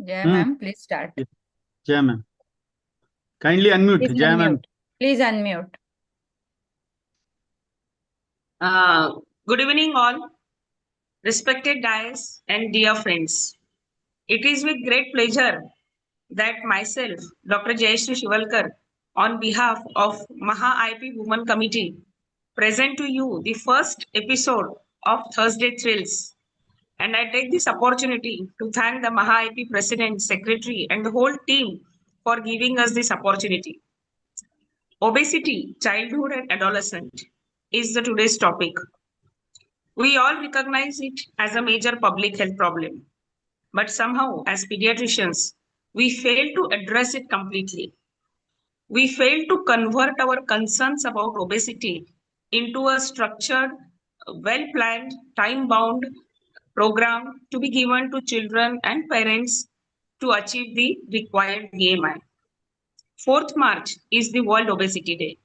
Jaya ma'am, please start. Yes. Jaya ma'am. Kindly unmute. Please Jaya ma'am. unmute. Please unmute. Good evening, all. Respected dais and dear friends. It is with great pleasure that myself, Dr. Jayashree Shivalkar, on behalf of Maha IAP Women Committee, present to you the first episode of Thursday Thrills. And I take this opportunity to thank the Maha IAP President, Secretary, and the whole team for giving us this opportunity. Obesity, childhood and adolescent, is the today's topic. We all recognize it as a major public health problem, but somehow, as pediatricians, we fail to address it completely. We fail to convert our concerns about obesity into a structured, well planned, time bound program to be given to children and parents to achieve the required BMI. 4th March is the World Obesity Day.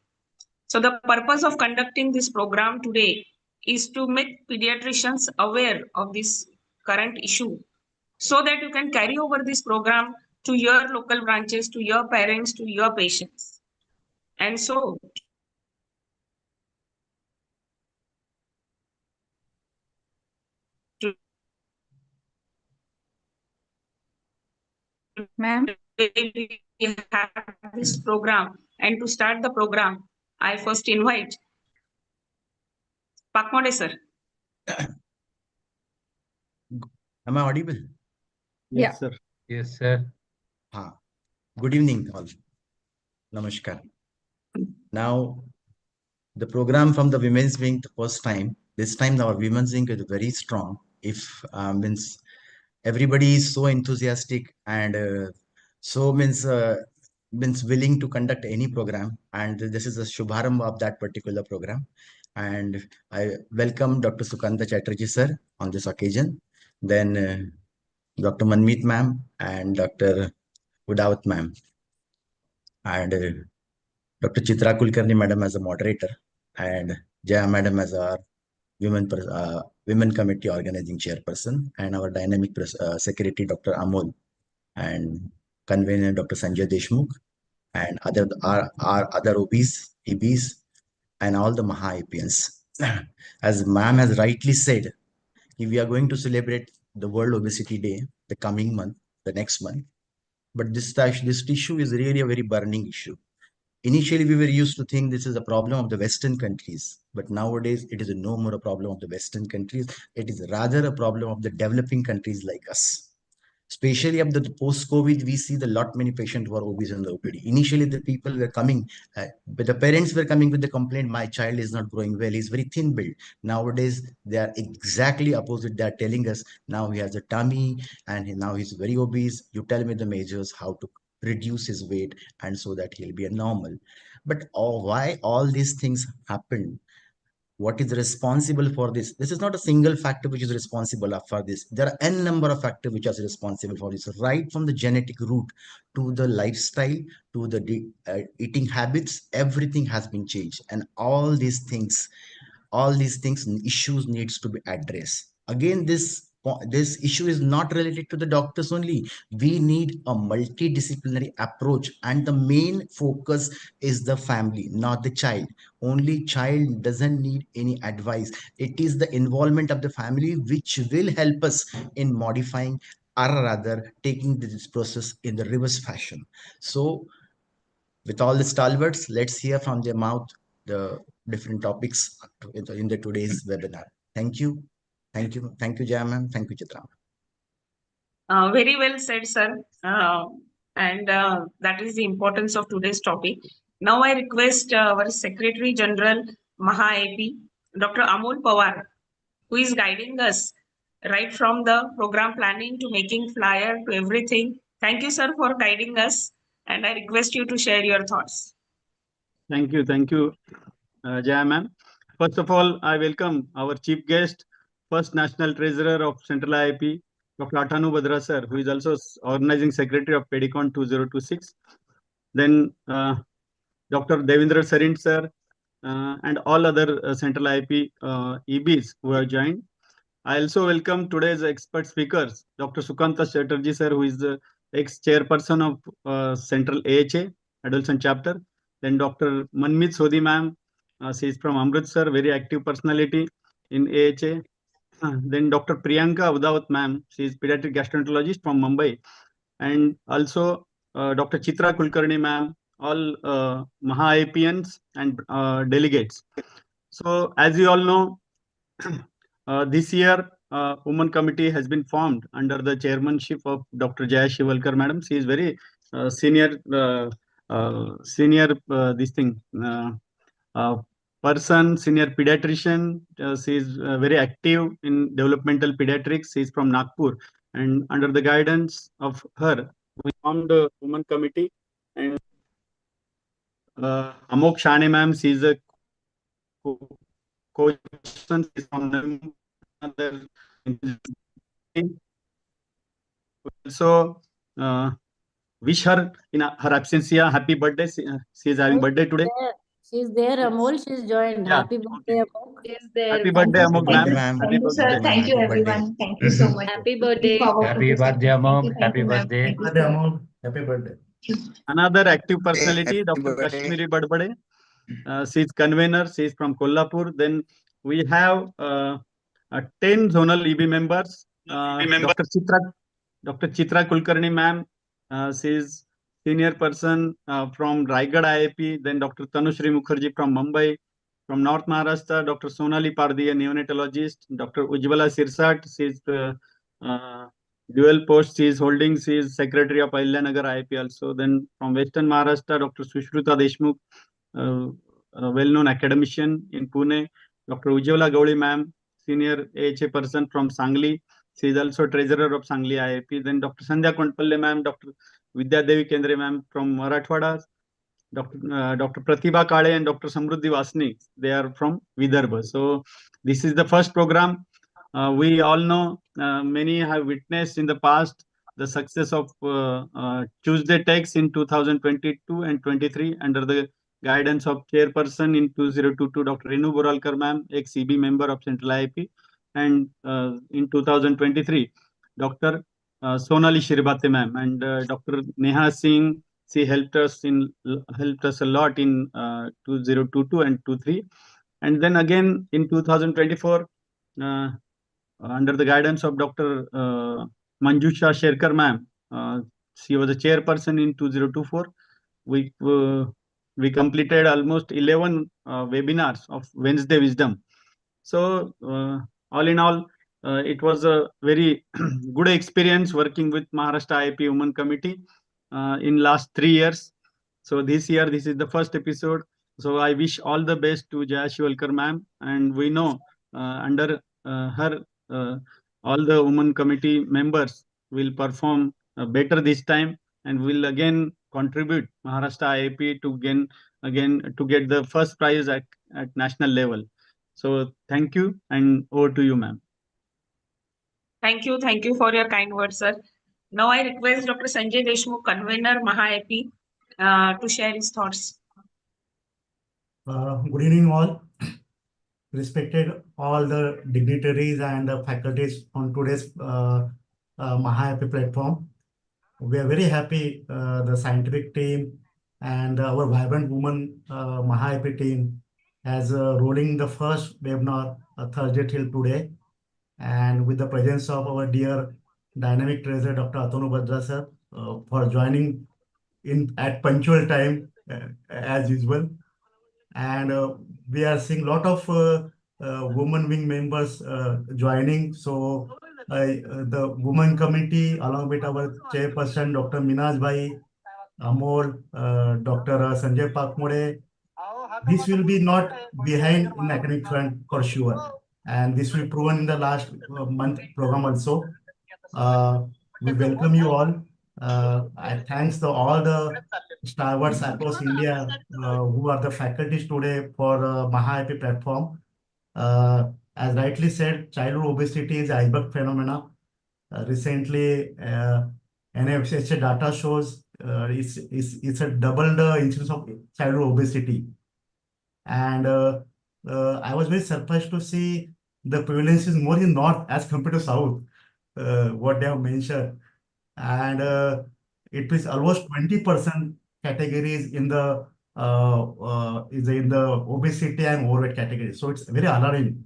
So, the purpose of conducting this program today is to make pediatricians aware of this current issue so that you can carry over this program to your local branches, to your parents, to your patients. And so, Ma'am, we have this program, and to start the program, I first invite Pakmode sir. Am I audible? Yeah. Yes, sir. Yes, sir. Good evening, all. Namaskar. Now, the program from the Women's Wing, the first time, this time our Women's Wing is very strong. If means everybody is so enthusiastic and so means willing to conduct any program, and this is a Shubharambha of that particular program. And I welcome Dr. Sukanta Chatterjee sir on this occasion. Then Dr. Manmeet ma'am and Dr. Udawat ma'am and Dr. Chitra Kulkarni madam as a moderator and Jaya madam as our women committee organizing chairperson and our dynamic secretary Dr. Amol and convener Dr. Sanjay Deshmukh and our other OBs, EBs and all the Maha IAPians. As ma'am has rightly said, if we are going to celebrate the World Obesity Day the coming month, the next month, but this issue is really a very burning issue. Initially, we were used to think this is a problem of the Western countries, but nowadays it is no more a problem of the Western countries. It is rather a problem of the developing countries like us. Especially after the post-COVID, we see the lot many patients who are obese in the OPD. Initially, the people were coming, but the parents were coming with the complaint, my child is not growing well, he's very thin built. Nowadays, they are exactly opposite. They are telling us, now he has a tummy and now he's very obese. You tell me the measures, how to reduce his weight and so that he'll be a normal. But why all these things happen? What is responsible for this? This is not a single factor which is responsible for this. There are n number of factors which are responsible for this, right from the genetic root to the lifestyle to the eating habits. Everything has been changed, and all these things issues needs to be addressed. Again, this issue is not related to the doctors only. We need a multidisciplinary approach, and the main focus is the family, not the child. Only child doesn't need any advice. It is the involvement of the family which will help us in modifying or rather taking this process in the reverse fashion. So with all the stalwarts, let's hear from their mouth the different topics in the today's webinar. Thank you. Thank you. Thank you, Jaya ma'am. Thank you, Chitra. Very well said, sir. And that is the importance of today's topic. Now I request our Secretary General Maha IAP, Dr. Amol Pawar, who is guiding us right from the program planning to making flyer to everything. Thank you, sir, for guiding us. And I request you to share your thoughts. Thank you, Jaya ma'am. First of all, I welcome our chief guest, first National Treasurer of Central IAP, Dr. Atanu Badra sir, who is also organizing secretary of Pedicon 2026. Then Dr. Devendra Sarin sir and all other Central IAP EBs who have joined. I also welcome today's expert speakers, Dr. Sukanta Chatterjee, sir, who is the ex-chairperson of Central AHA, Adolescent Chapter. Then Dr. Manmeet Sodhi, ma'am, she is from Amritsar, very active personality in AHA. Then Dr. Priyanka Udawat, ma'am, she is pediatric gastroenterologist from Mumbai. And also Dr. Chitra Kulkarni, ma'am, all Maha IAPians and delegates. So, as you all know, this year, Women Committee has been formed under the chairmanship of Dr. Jaya Shivalkar, madam. She is very senior, this thing, uh, person, senior pediatrician. She is very active in developmental pediatrics. She is from Nagpur, and under the guidance of her, we formed the Women Committee. And Amok Shane, ma'am, she is a co-person from another. Also, wish her in her absence happy birthday. She is having birthday today. She's there, Amol. She's joined. Yeah, Happy birthday, Amol. Is there. Happy birthday, Happy Amok, birthday, ma'am. ma'am. Happy Thank you, sir. birthday. Thank you, Happy birthday. everyone. Thank you so much. Happy Looking birthday. forward to Happy this birthday, session. Amok. Thank Happy you, ma'am. birthday. Thank you, Birthday, sir. Amol. Happy birthday. Another active personality, Happy Dr. birthday. Kashmiri Badbade. She is convener. She is from Kolhapur. Then we have 10 zonal EB members. Dr. Chitra Kulkarni, ma'am. She is senior person from Raigad IAP. Then Dr. Tanushri Mukherjee from Mumbai. From North Maharashtra, Dr. Sonali Pardi, a neonatologist. Dr. Ujjwala Sirsat, she is uh, dual post she is holding. She is secretary of Ahilyanagar IAP also. Then from Western Maharashtra, Dr. Sushruta Deshmukh, a well-known academician in Pune. Dr. Ujjwala Gauli, ma'am, senior AHA person from Sangli. She is also treasurer of Sangli IAP. Then Dr. Sandhya Kontpalle, ma'am, Dr. Vidya Devi Kendre, ma'am, from Marathwada. Dr. Pratibha Kale and Dr. Samruddhi Vasni, they are from Vidarbha. So this is the first program. We all know many have witnessed in the past the success of Tuesday Techs in 2022 and 23 under the guidance of chairperson in 2022, Dr. Renu Boralkar, ma'am, ex-EB member of Central IAP, and in 2023, Dr. Sonali Shirbate, ma'am, and Dr. Neha Singh. She helped us a lot in 2022 and 23, and then again in 2024 under the guidance of Dr. Manjusha Sherkar, ma'am. She was a chairperson in 2024. We completed almost 11 webinars of Wednesday Wisdom. So all in all, it was a very good experience working with Maharashtra IAP Women Committee in last 3 years. So this year, this is the first episode. So I wish all the best to Jaya Shivalkar, ma'am. And we know under her, all the Women Committee members will perform better this time and will again contribute Maharashtra IAP to get the first prize at national level. So thank you, and over to you, ma'am. Thank you. Thank you for your kind words, sir. Now I request Dr. Sanjay Deshmukh, convener Maha IAP, to share his thoughts. Good evening, all. Respected all the dignitaries and faculties on today's Maha IAP platform. We are very happy, the scientific team and our vibrant women Maha IAP team as rolling the first webinar Thursday till today, and with the presence of our dear dynamic treasurer Dr. Atanu Badra sir for joining in at punctual time as usual. And we are seeing a lot of women wing members joining. So the women committee, along with our chairperson, Dr. Minaj Bhai, Amol, Dr. Sanjay Pakmode, this will be not behind in academic front for sure. And this will be proven in the last month program also. We welcome you all. I thanks all the stalwarts across India who are the faculties today for Maha IAP platform. As rightly said, childhood obesity is iceberg phenomena. Recently, NFHA data shows it's a double the incidence of childhood obesity. And I was very surprised to see the prevalence is more in north as compared to south, what they have mentioned. And it is almost 20% categories in the obesity and overweight category. So it's very alarming.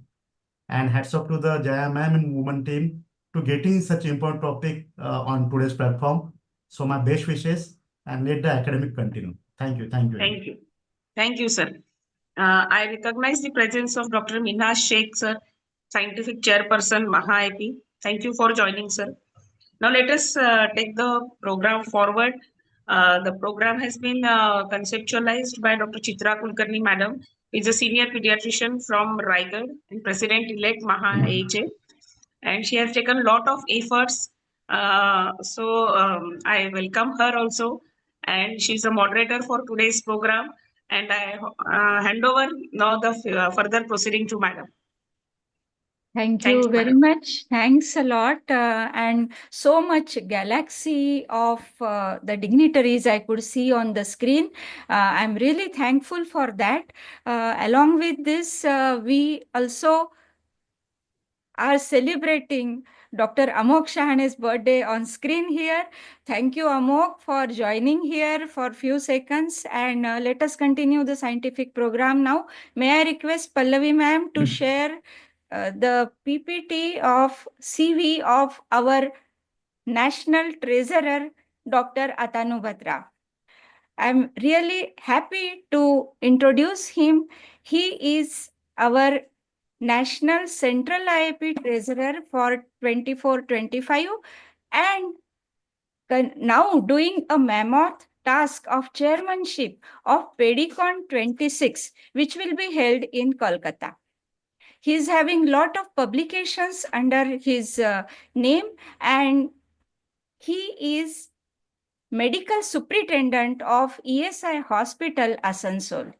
And hats off to the Jaya ma'am and women team to getting such important topic on today's platform. So my best wishes and let the academic continue. Thank you. Thank you. Thank you. Thank you, sir. I recognize the presence of Dr. Minhaj Sheikh, sir, Scientific Chairperson, Maha IAP. Thank you for joining, sir. Now let us take the program forward. The program has been conceptualized by Dr. Chitra Kulkarni, Madam, who is a senior pediatrician from Raigad and President-elect Maha IAP. And she has taken a lot of efforts. I welcome her also. And she's a moderator for today's program. And I hand over now the further proceeding to Madam. Thank Thank you you, very madam. much. Thanks a lot. And so much galaxy of the dignitaries I could see on the screen. I'm really thankful for that. Along with this, we also are celebrating Dr. Amok Shahane's birthday on screen here. Thank you, Amok, for joining here for a few seconds. And let us continue the scientific program now. May I request Pallavi ma'am to share the PPT of CV of our National Treasurer, Dr. Atanu Batra. I'm really happy to introduce him. He is our National Central IAP Treasurer for 24-25 and now doing a mammoth task of chairmanship of Pedicon 26, which will be held in Kolkata. He is having lot of publications under his name, and he is medical superintendent of ESI Hospital, Asansol.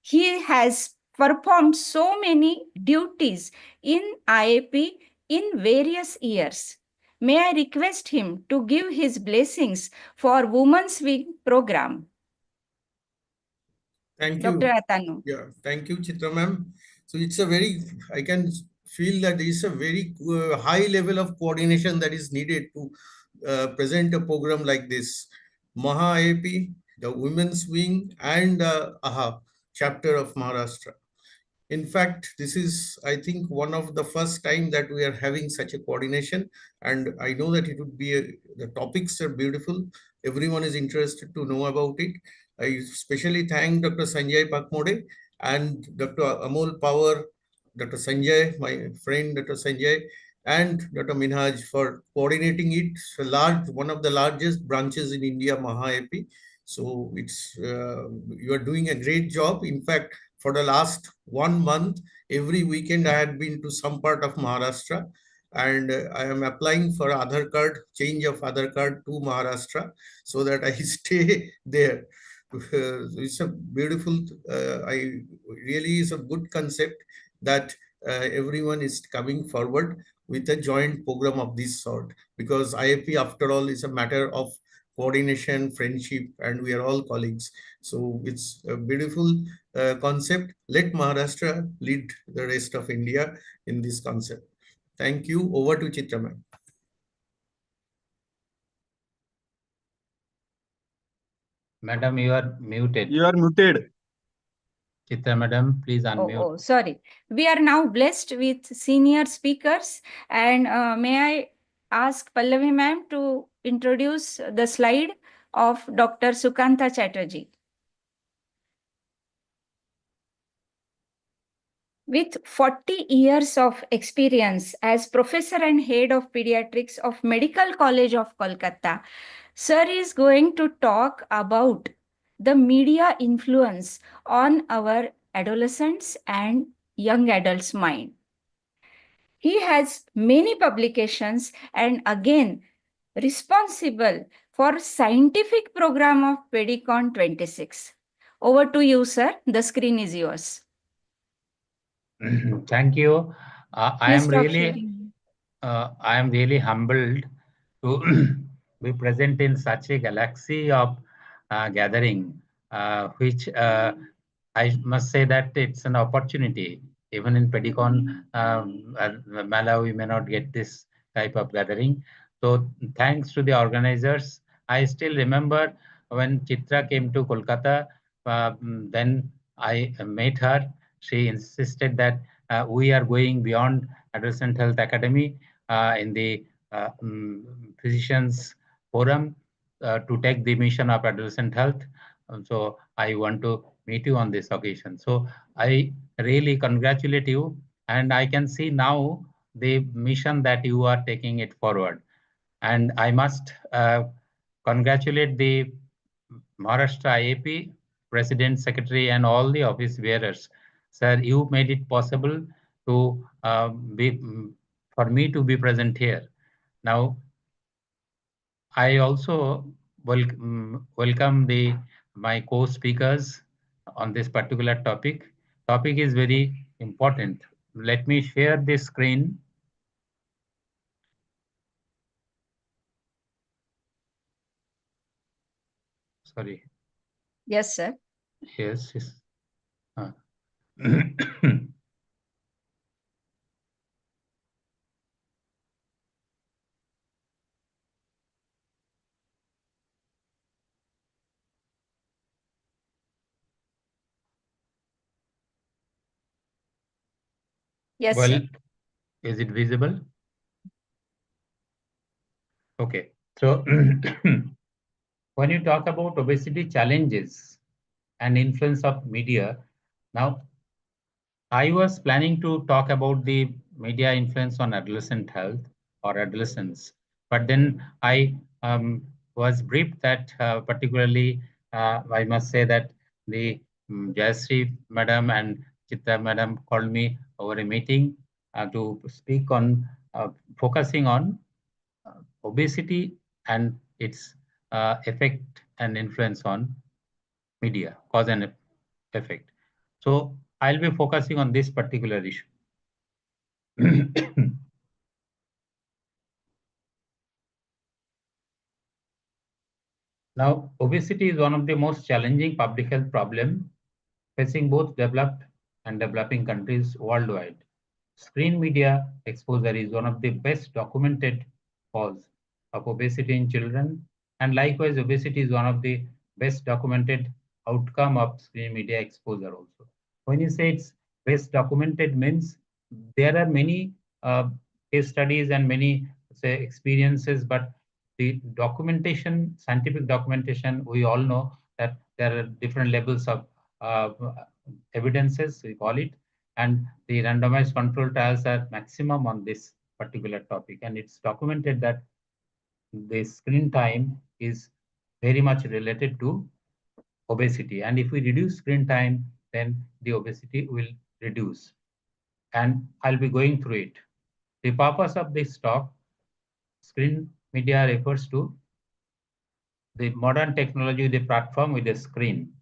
He has performed so many duties in IAP in various years. May I request him to give his blessings for Women's Week program? Thank Dr. you. Atanu. Yeah, thank you, Chitra ma'am. So it's a very, I can feel that there is a very high level of coordination that is needed to present a program like this. Maha IAP, the Women's Wing, and AHA chapter of Maharashtra. In fact, this is, I think, one of the first time that we are having such a coordination. And I know that it would be, the topics are beautiful. Everyone is interested to know about it. I especially thank Dr. Sanjay Pakmode and Dr. Amol Power, Dr. Sanjay, my friend Dr. Sanjay, and Dr. Minhaj for coordinating it. It's a large, one of the largest branches in India, Maha IAP. So it's you are doing a great job. In fact, for the last 1 month, every weekend I had been to some part of Maharashtra, and I am applying for Aadhaar card, change of Aadhaar card to Maharashtra so that I stay there. It's a beautiful, I really is a good concept that everyone is coming forward with a joint program of this sort, because IAP after all is a matter of coordination, friendship, and we are all colleagues. So it's a beautiful concept. Let Maharashtra lead the rest of India in this concept. Thank you. Over to Chitra ma'am. Madam, you are muted. You are muted. Chitra madam, please unmute. Oh, sorry. We are now blessed with senior speakers, and may I ask Pallavi ma'am to introduce the slide of Dr. Sukanta Chatterjee. With 40 years of experience as professor and head of pediatrics of Medical College of Kolkata, Sir is going to talk about the media influence on our adolescents and young adults' mind. He has many publications and again responsible for scientific program of Pedicon 26. Over to you, sir. The screen is yours. Thank you. I am really humbled to be present in such a galaxy of gathering, which I must say that it's an opportunity Even in Pedicon, Mala, we may not get this type of gathering. So thanks to the organizers. I still remember when Chitra came to Kolkata, then I met her. She insisted that we are going beyond Adolescent Health Academy in the physicians forum to take the mission of adolescent health. So I want to meet you on this occasion. So I really congratulate you, and I can see now the mission that you are taking it forward. And I must congratulate the Maharashtra IAP President, Secretary, and all the office bearers. Sir, you made it possible to for me to be present here. Now, I also welcome my co-speakers on this particular topic. Topic is very important. Let me share this screen. Sorry. Yes, sir. Yes. Yes. Yes, Well, sir. is it visible? Okay. So when you talk about obesity challenges and influence of media, now I was planning to talk about the media influence on adolescent health or adolescence, but then I was briefed that particularly I must say that the Jayasree madam and Chitra madam called me over a meeting to speak on focusing on obesity and its effect and influence on media, cause and effect. So I'll be focusing on this particular issue. Now, obesity is one of the most challenging public health problems facing both developed and developing countries worldwide. Screen media exposure is one of the best documented cause of obesity in children, and likewise, obesity is one of the best documented outcome of screen media exposure also. When you say it's best documented means there are many case studies and many say experiences, but the documentation, scientific documentation, we all know that there are different levels of uh, evidences, we call it, and the randomized control trials are maximum on this particular topic. And it's documented that the screen time is very much related to obesity. And if we reduce screen time, then the obesity will reduce. And I'll be going through it. The purpose of this talk, screen media refers to the modern technology, the platform with a screen.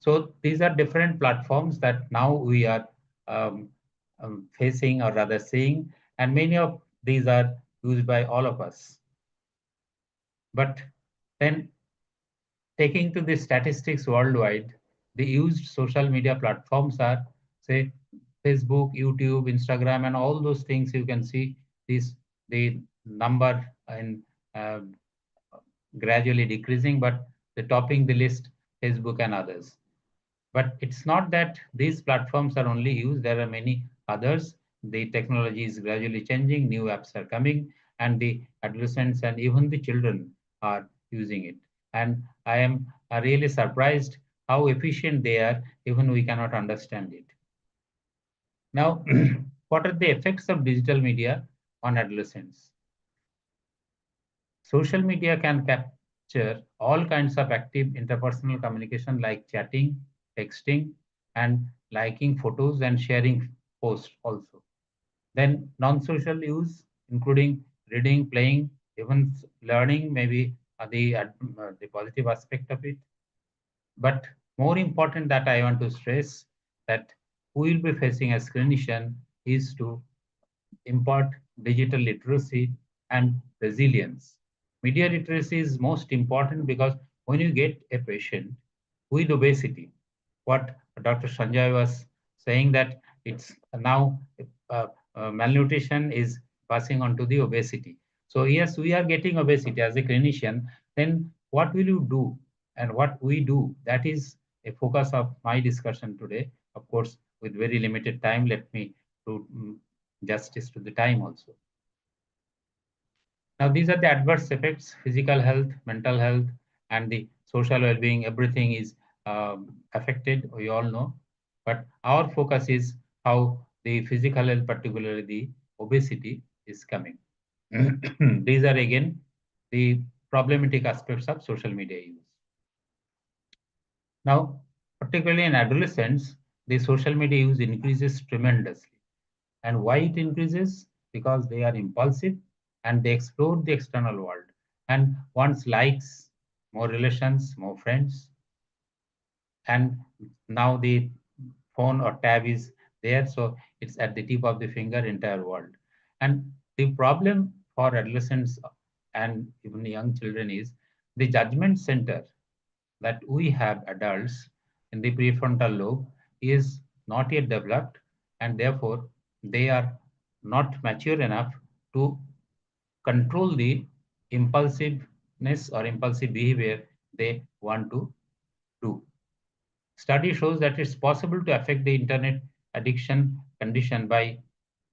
So these are different platforms that now we are facing or rather seeing, and many of these are used by all of us. But then taking to the statistics worldwide, the used social media platforms are, say, Facebook, YouTube, Instagram, and all those things. You can see the number in gradually decreasing, but the topping the list, Facebook and others. But it's not that these platforms are only used. There are many others. The technology is gradually changing. New apps are coming, and the adolescents and even the children are using it. And I am really surprised how efficient they are. Even we cannot understand it. Now, what are the effects of digital media on adolescents? Social media can capture all kinds of active interpersonal communication like chatting, texting, and liking photos and sharing posts also. Then non-social use, including reading, playing, even learning, maybe the positive aspect of it. But more important that I want to stress that we will be facing as clinician is to impart digital literacy and resilience. Media literacy is most important because when you get a patient with obesity, what Dr. Sanjay was saying that it's now malnutrition is passing on to the obesity. So yes, we are getting obesity as a clinician. Then what will you do? And what we do, that is a focus of my discussion today. Of course, with very limited time, let me do justice to the time also. Now, these are the adverse effects: physical health, mental health, and the social well-being. Everything is affected, we all know. But our focus is how the physical health, particularly the obesity, is coming. These are again the problematic aspects of social media use. Now, particularly in adolescents, the social media use increases tremendously. And why it increases? Because they are impulsive and they explore the external world and wants likes, more relations, more friends. And now the phone or tab is there, so it's at the tip of the finger, entire world. And the problem for adolescents and even young children is the judgment center that we have adults in the prefrontal lobe is not yet developed, and therefore they are not mature enough to control the impulsiveness or impulsive behavior they want to do. Study shows that it's possible to affect the internet addiction condition by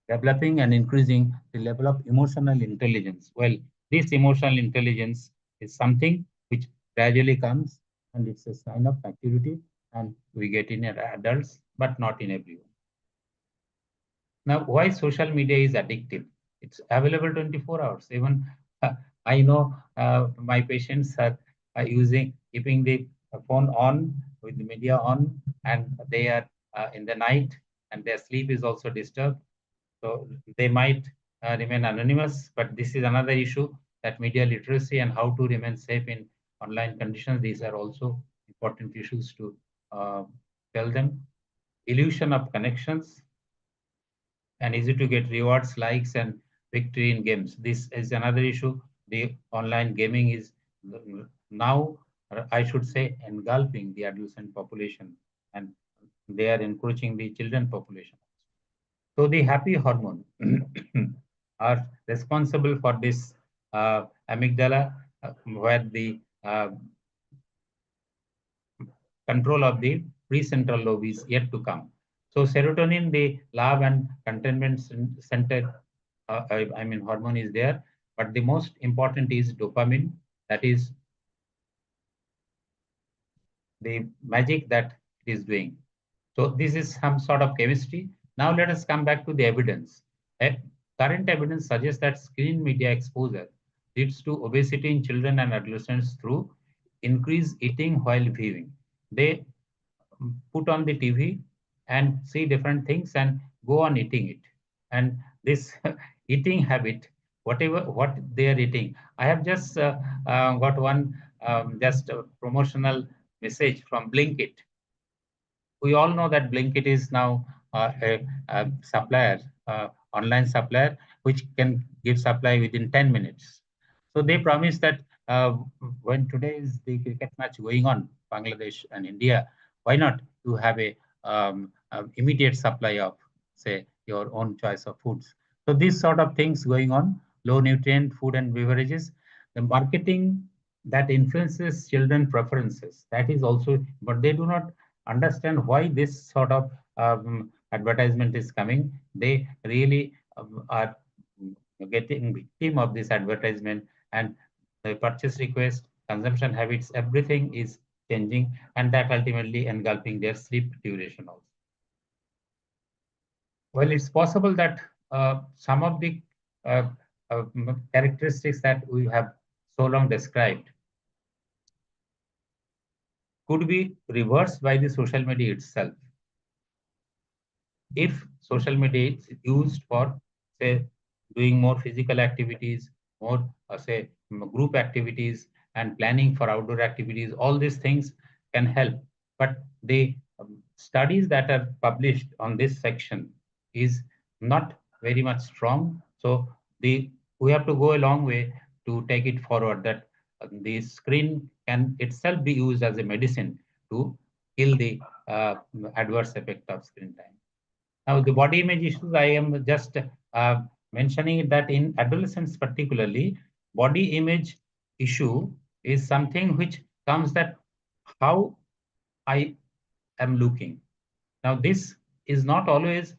developing and increasing the level of emotional intelligence. Well, this emotional intelligence is something which gradually comes, and it's a sign of maturity, and we get in adults, but not in everyone. Now, why social media is addictive? It's available 24 hours. Even I know my patients are keeping the phone on with the media on, and they are in the night, and their sleep is also disturbed. So they might remain anonymous, but this is another issue, that media literacy and how to remain safe in online conditions. These are also important issues to tell them. Illusion of connections, and easy to get rewards, likes, and victory in games. This is another issue. The online gaming is now, I should say, engulfing the adolescent population, and they are encroaching the children population. So the happy hormone are responsible for this amygdala, where the control of the precentral lobe is yet to come. So serotonin, the love and contentment centered, I mean, hormone is there, but the most important is dopamine. That is the magic that it is doing. So this is some sort of chemistry. Now let us come back to the evidence. Current evidence suggests that screen media exposure leads to obesity in children and adolescents through increased eating while viewing. They put on the TV and see different things and go on eating it. And this eating habit, whatever what they are eating, I have just got one just a promotional message from Blinkit. We all know that Blinkit is now a supplier, online supplier, which can give supply within 10 minutes. So they promise that when today is the cricket match going on, Bangladesh and India, why not to have a immediate supply of, say, your own choice of foods. So these sort of things going on, low nutrient food and beverages, the marketing that influences children preferences, that is also, but they do not understand why this sort of advertisement is coming. They really are getting victim of this advertisement, and the purchase request, consumption habits, everything is changing, and that ultimately engulfing their sleep duration also. Well, it's possible that some of the uh, characteristics that we have so long described could be reversed by the social media itself. If social media is used for, say, doing more physical activities, more, say, group activities, and planning for outdoor activities, all these things can help. But the studies that are published on this section is not very much strong. So we have to go a long way to take it forward, that the screen can itself be used as a medicine to kill the adverse effect of screen time. Now, the body image issues, I am just mentioning that in adolescents particularly, body image issue is something which comes that how I am looking. Now, this is not always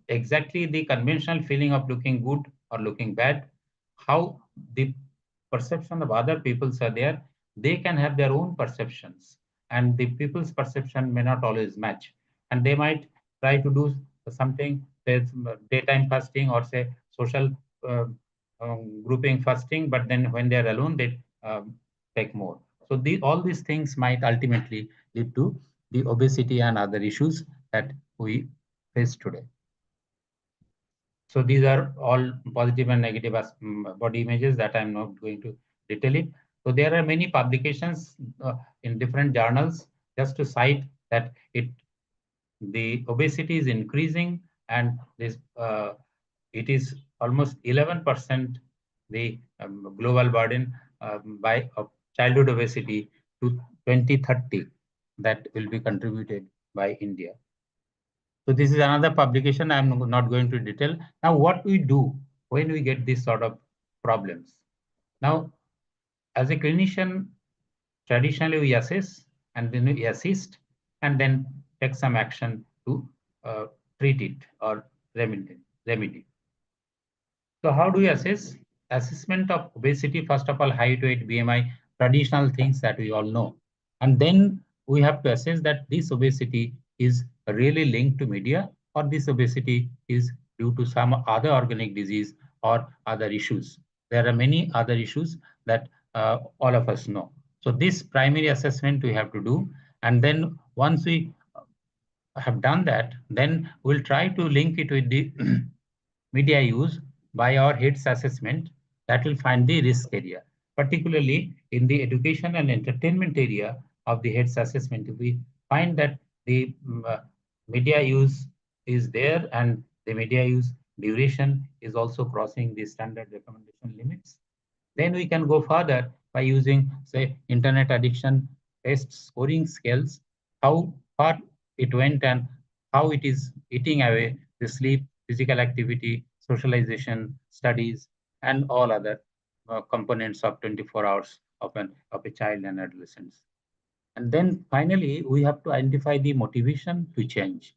exactly the conventional feeling of looking good or looking bad. How the perception of other people's are there, they can have their own perceptions, and the people's perception may not always match. And they might try to do something, say daytime fasting or say social uh, grouping fasting, but then when they are alone, they take more. So all these things might ultimately lead to the obesity and other issues that we face today. So these are all positive and negative body images that I'm not going to detail it. So there are many publications in different journals just to cite that the obesity is increasing, and this it is almost 11% the global burden by of childhood obesity to 2030 that will be contributed by India. So this is another publication I'm not going to detail. Now, what we do when we get these sort of problems? Now, as a clinician, traditionally we assess and then we assist and then take some action to treat it or remedy. So how do we assess? Assessment of obesity, first of all, height, weight, BMI, traditional things that we all know. And then we have to assess that this obesity is really linked to media, or this obesity is due to some other organic disease or other issues. There are many other issues that all of us know. So this primary assessment we have to do. And then once we have done that, then we'll try to link it with the media use by our HEADS assessment that will find the risk area, particularly in the education and entertainment area of the HEADS assessment. If we find that the media use is there and the media use duration is also crossing the standard recommendation limits, then we can go further by using, say, internet addiction test scoring scales, how far it went and how it is eating away the sleep, physical activity, socialization, studies, and all other components of 24 hours of a child and adolescents. And then finally, we have to identify the motivation to change.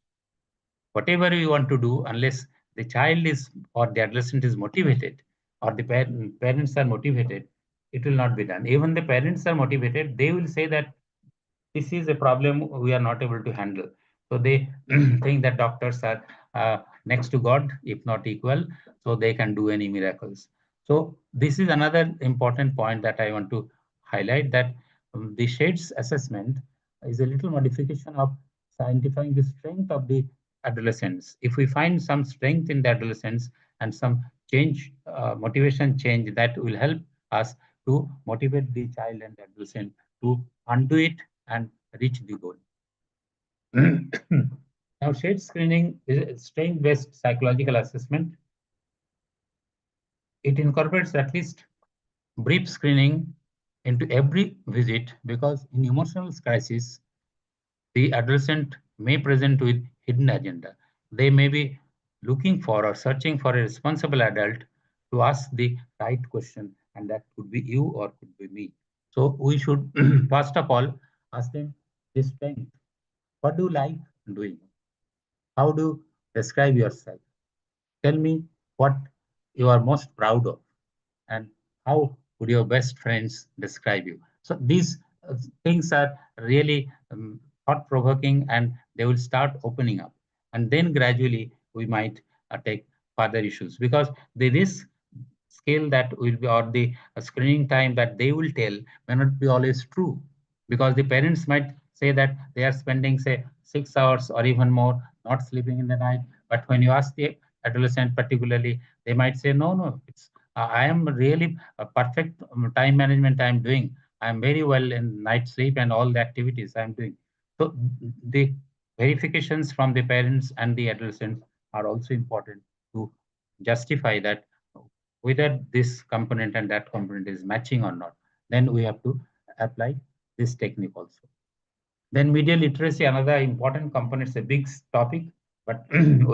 Whatever you want to do, unless the child is or the adolescent is motivated or the parents are motivated, it will not be done. Even the parents are motivated, they will say that this is a problem we are not able to handle. So they think that doctors are next to God, if not equal, so they can do any miracles. So this is another important point that I want to highlight, that the shades assessment is a little modification of identifying the strength of the adolescents. If we find some strength in the adolescents and some change, motivation change, that will help us to motivate the child and adolescent to undo it and reach the goal. Now, shade screening is a strength-based psychological assessment. It incorporates at least brief screening into every visit, because in emotional crisis, the adolescent may present with hidden agenda. They may be looking for or searching for a responsible adult to ask the right question, and that could be you or could be me. So we should first of all ask them this strength. What do you like doing? How do you describe yourself? Tell me what you are most proud of, and how would your best friends describe you? So these things are really thought-provoking, and they will start opening up. And then gradually we might take further issues, because the risk scale that will be, or the screening time that they will tell, may not be always true, because the parents might say that they are spending, say, 6 hours or even more not sleeping in the night. But when you ask the adolescent particularly, they might say, no, it's I am really a perfect time management I'm doing. I'm very well in night sleep and all the activities I'm doing. So the verifications from the parents and the adolescents are also important to justify that whether this component and that component is matching or not. Then we have to apply this technique also. Then media literacy, another important component, is a big topic, But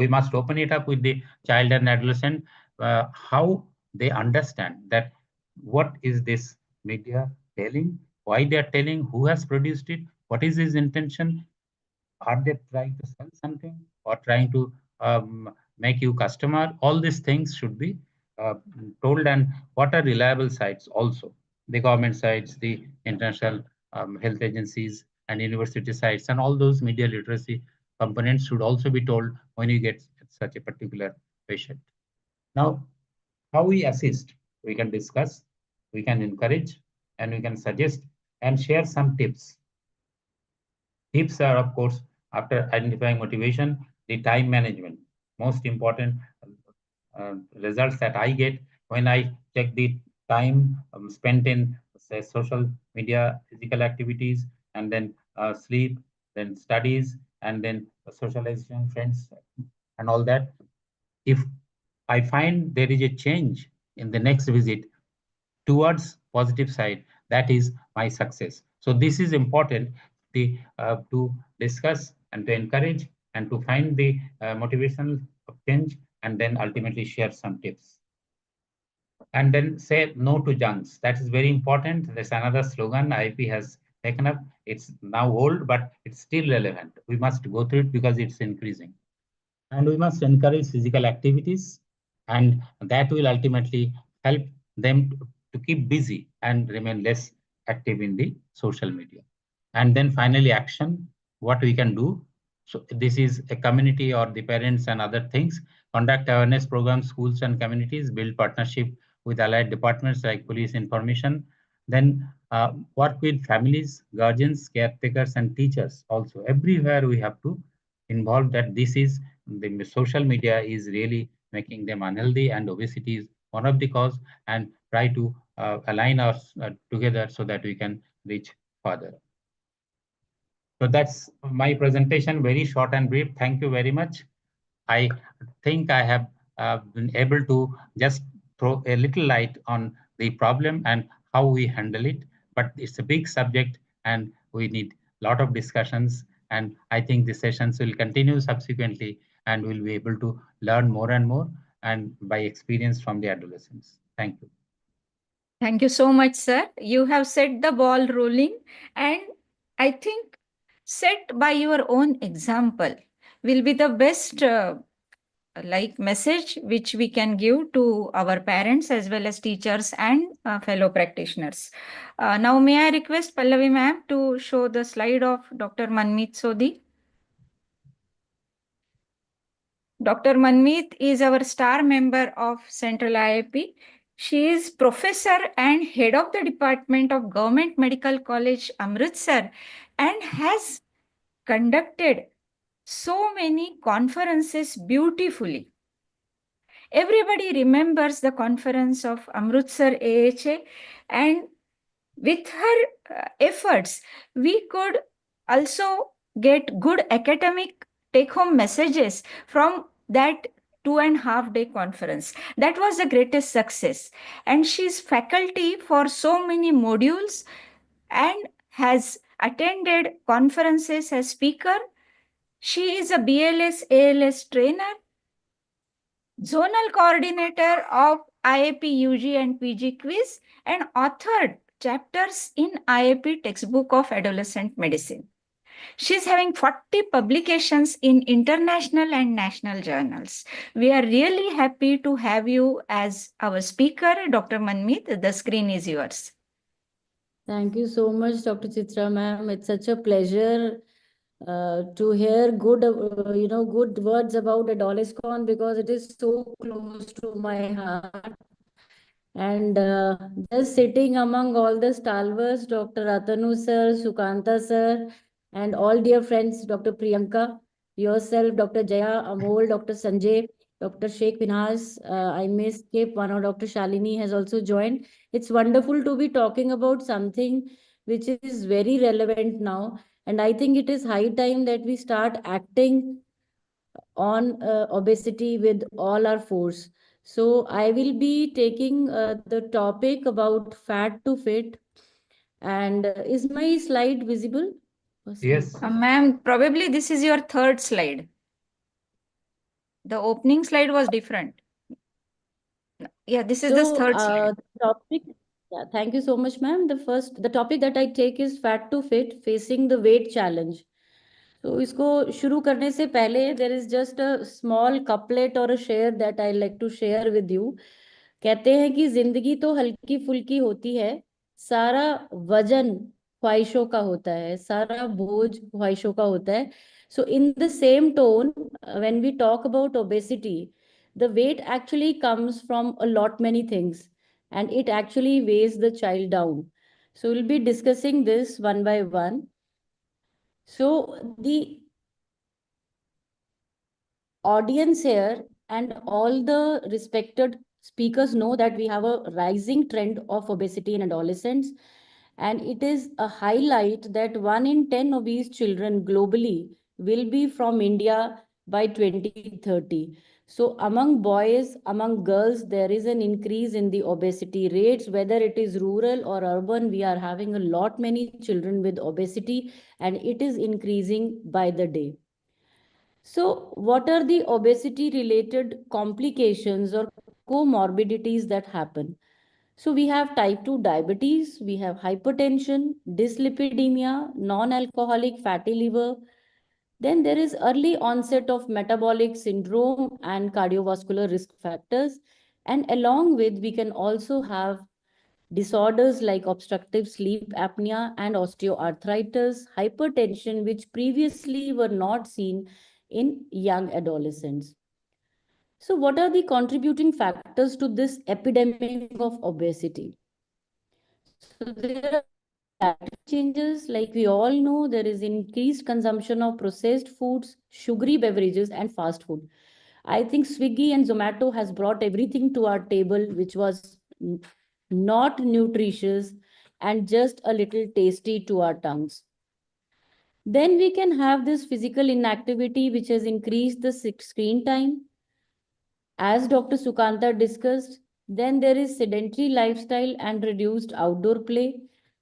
we must open it up with the child and adolescent, how they understand that what is this media telling, why they are telling, who has produced it, what is his intention, are they trying to sell something or trying to make you customer. All these things should be told, and what are reliable sites also, the government sites, the international health agencies and university sites, and all those media literacy components should also be told when you get such a particular patient. Now, how we assist, we can discuss, we can encourage, and we can suggest and share some tips. Tips are, of course, after identifying motivation, the time management. Most important results that I get when I check the time spent in, say, social media, physical activities, and then sleep, then studies, and then socialization, friends, and all that. If I find there is a change in the next visit towards positive side, that is my success. So this is important to discuss and to encourage and to find the motivational change, and then ultimately share some tips. And then say no to junks. That is very important. There's another slogan IAP has taken up. It's now old, but it's still relevant. We must go through it because it's increasing. And we must encourage physical activities, and that will ultimately help them to keep busy and remain less active in the social media. And then finally, action, what we can do. So this is a community or the parents and other things. Conduct awareness programs, schools and communities, build partnership with allied departments like police information. Then work with families, guardians, caretakers, and teachers also. Everywhere we have to involve that this is the social media is really making them unhealthy, and obesity is one of the cause, and try to align us together so that we can reach further. So that's my presentation, very short and brief. Thank you very much. I think I have been able to just throw a little light on the problem and how we handle it, but it's a big subject and we need a lot of discussions, and I think the sessions will continue subsequently, and we'll be able to learn more and more and by experience from the adolescents. Thank you. Thank you so much, sir. You have set the ball rolling, and I think set by your own example will be the best message which we can give to our parents as well as teachers and fellow practitioners. Now, may I request Pallavi ma'am to show the slide of Dr. Manmeet Sodhi. Dr. Manmeet is our star member of Central IAP. She is professor and head of the Department of Government Medical College, Amritsar, and has conducted so many conferences beautifully. Everybody remembers the conference of Amritsar AHA, and with her efforts, we could also get good academic take-home messages from that 2.5 day conference. That was the greatest success. And she's faculty for so many modules and has attended conferences as speaker. She is a BLS ALS trainer, zonal coordinator of IAP UG and PG quiz, and authored chapters in IAP textbook of adolescent medicine. She's having 40 publications in international and national journals. We are really happy to have you as our speaker, Dr. Manmeet. The screen is yours. Thank you so much, Dr. Chitra ma'am. It's such a pleasure to hear good, good words about AdolesCon, because it is so close to my heart. And just sitting among all the stalwarts, Dr. Atanu sir, Sukanta sir, and all dear friends, Dr. Priyanka, yourself, Dr. Jaya, Amol, Dr. Sanjay, Dr. Sheikh Pinhas, I may skip one, or Dr. Shalini has also joined. It's wonderful to be talking about something which is very relevant now. And I think it is high time that we start acting on obesity with all our force. So I will be taking the topic about fat to fit. And is my slide visible? Yes. Ma'am, probably this is your third slide. The opening slide was different. Yeah, this is the third slide. Topic, yeah, thank you so much, ma'am. The topic that I take is fat to fit, facing the weight challenge. तो इसको शुरू करने से पहले there is just a small couplet or a share that I like to share with you. कहते हैं कि जिंदगी तो हल्की फुल्की होती है, सारा वजन ख्वाहिशों का होता है, सारा बोझ ख्वाहिशों का होता है. So in the same tone, when we talk about obesity, the weight actually comes from a lot many things, and it actually weighs the child down. So we'll be discussing this one by one. So the audience here and all the respected speakers know that we have a rising trend of obesity in adolescents, and it is a highlight that 1 in 10 obese children globally will be from India by 2030. So among boys, among girls, there is an increase in the obesity rates, whether it is rural or urban. We are having a lot many children with obesity, and it is increasing by the day. So, what are the obesity related complications or comorbidities that happen? So, we have type 2 diabetes, we have hypertension, dyslipidemia, non alcoholic fatty liver. Then there is early onset of metabolic syndrome and cardiovascular risk factors. And along with, we can also have disorders like obstructive sleep apnea and osteoarthritis, hypertension, which previously were not seen in young adolescents. So, what are the contributing factors to this epidemic of obesity? So, there are changes, like we all know, there is increased consumption of processed foods, sugary beverages, and fast food. I think Swiggy and Zomato has brought everything to our table, which was not nutritious and just a little tasty to our tongues. Then we can have this physical inactivity, which has increased the screen time. As Dr. Sukanta discussed, then there is sedentary lifestyle and reduced outdoor play.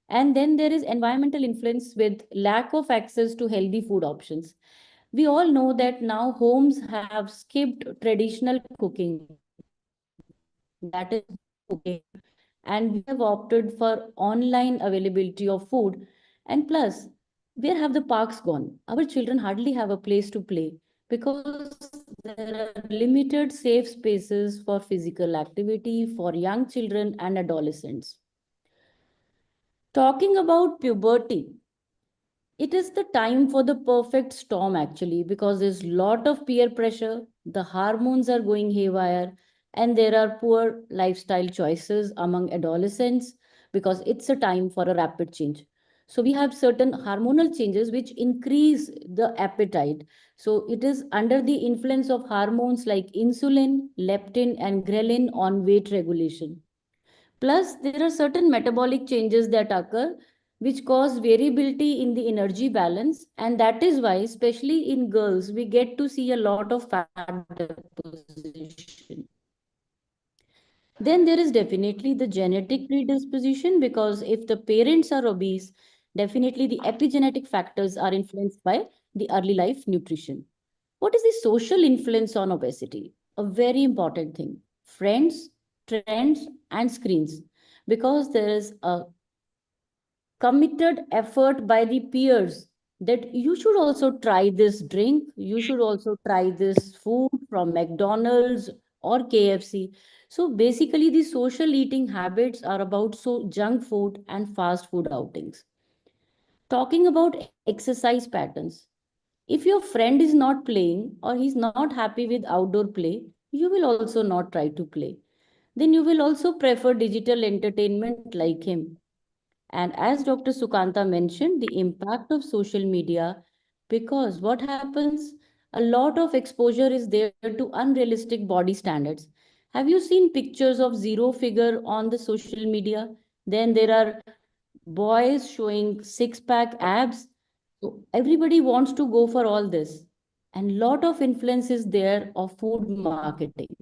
And then there is environmental influence with lack of access to healthy food options. We all know that now homes have skipped traditional cooking, that is cooking, and we have opted for online availability of food. And plus, where have the parks gone? Our children hardly have a place to play because there are limited safe spaces for physical activity for young children and adolescents. Talking about puberty, it is the time for the perfect storm actually, because there's a lot of peer pressure, the hormones are going haywire, and there are poor lifestyle choices among adolescents because it's a time for a rapid change. So we have certain hormonal changes which increase the appetite. So it is under the influence of hormones like insulin, leptin, and ghrelin on weight regulation. Plus, there are certain metabolic changes that occur which cause variability in the energy balance, and that is why, especially in girls, we get to see a lot of fat deposition. Then there is definitely the genetic predisposition, because if the parents are obese, definitely the epigenetic factors are influenced by the early life nutrition. What is the social influence on obesity? A very important thing. Friends, trends, and screens. Because there is a committed effort by the peers that you should also try this drink, you should also try this food from McDonald's or KFC. So basically, the social eating habits are about junk food and fast food outings. Talking about exercise patterns, if your friend is not playing or he's not happy with outdoor play, you will also not try to play. Then you will also prefer digital entertainment like him. And as Dr. Sukanta mentioned, the impact of social media, because what happens, a lot of exposure is there to unrealistic body standards. Have you seen pictures of zero figure on the social media? Then there are boys showing six-pack abs. So everybody wants to go for all this. And lot of influence is there of food marketing.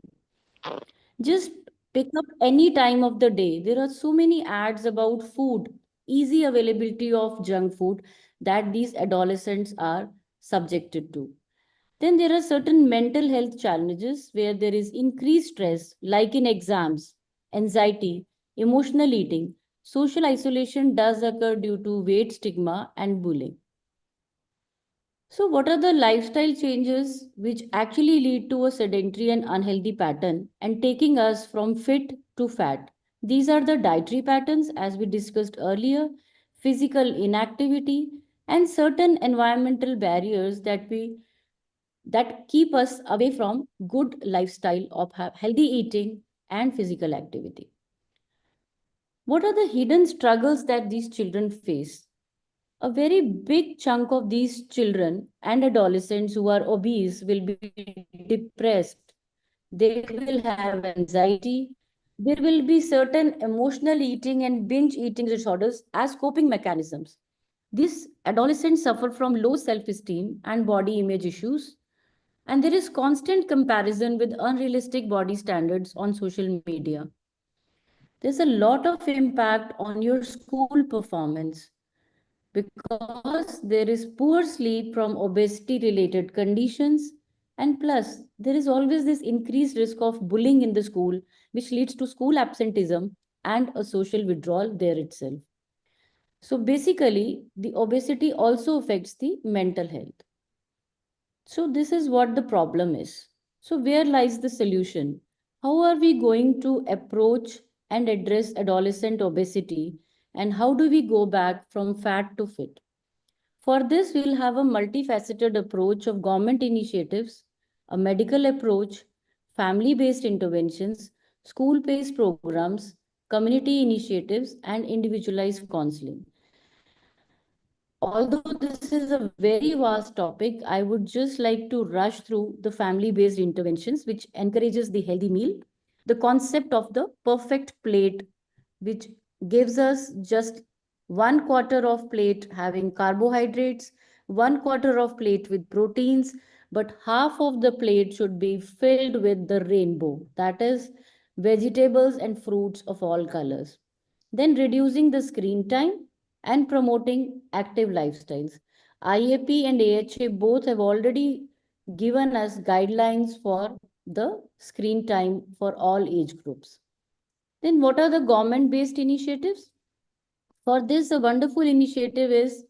Just pick up any time of the day. There are so many ads about food, easy availability of junk food that these adolescents are subjected to. Then there are certain mental health challenges where there is increased stress, like in exams, anxiety, emotional eating. Social isolation does occur due to weight stigma and bullying. So, what are the lifestyle changes which actually lead to a sedentary and unhealthy pattern and taking us from fit to fat? These are the dietary patterns, as we discussed earlier, physical inactivity, and certain environmental barriers that keep us away from good lifestyle of healthy eating and physical activity. What are the hidden struggles that these children face? A very big chunk of these children and adolescents who are obese will be depressed. They will have anxiety. There will be certain emotional eating and binge eating disorders as coping mechanisms. These adolescents suffer from low self esteem and body image issues. And there is constant comparison with unrealistic body standards on social media. There's a lot of impact on your school performance because there is poor sleep from obesity related conditions, and plus there is always this increased risk of bullying in the school, which leads to school absenteeism and a social withdrawal there itself. So basically the obesity also affects the mental health. So this is what the problem is. So where lies the solution? How are we going to approach and address adolescent obesity, and how do we go back from fat to fit? For this, we will have a multifaceted approach of government initiatives, a medical approach, family based interventions, school based programs, community initiatives, and individualized counseling. Although this is a very vast topic, I would just like to rush through the family based interventions, which encourages the healthy meal, the concept of the perfect plate, which gives us just 1/4 of plate having carbohydrates, 1/4 of plate with proteins, but half of the plate should be filled with the rainbow, that is, vegetables and fruits of all colors. Then reducing the screen time and promoting active lifestyles. IAP and AHA both have already given us guidelines for the screen time for all age groups. Then what are the government based initiatives? For this, a wonderful initiative is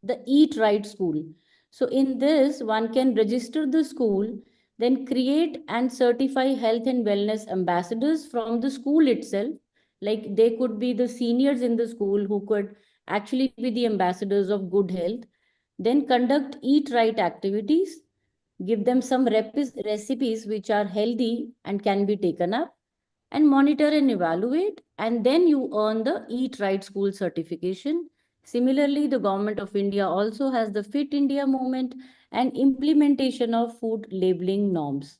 the Eat Right School. So, in this, one can register the school, then create and certify health and wellness ambassadors from the school itself. Like they could be the seniors in the school who could actually be the ambassadors of good health. Then conduct Eat Right activities, give them some recipes which are healthy and can be taken up, and monitor and evaluate, and then you earn the Eat Right School certification. Similarly, the Government of India also has the Fit India movement and implementation of food labeling norms.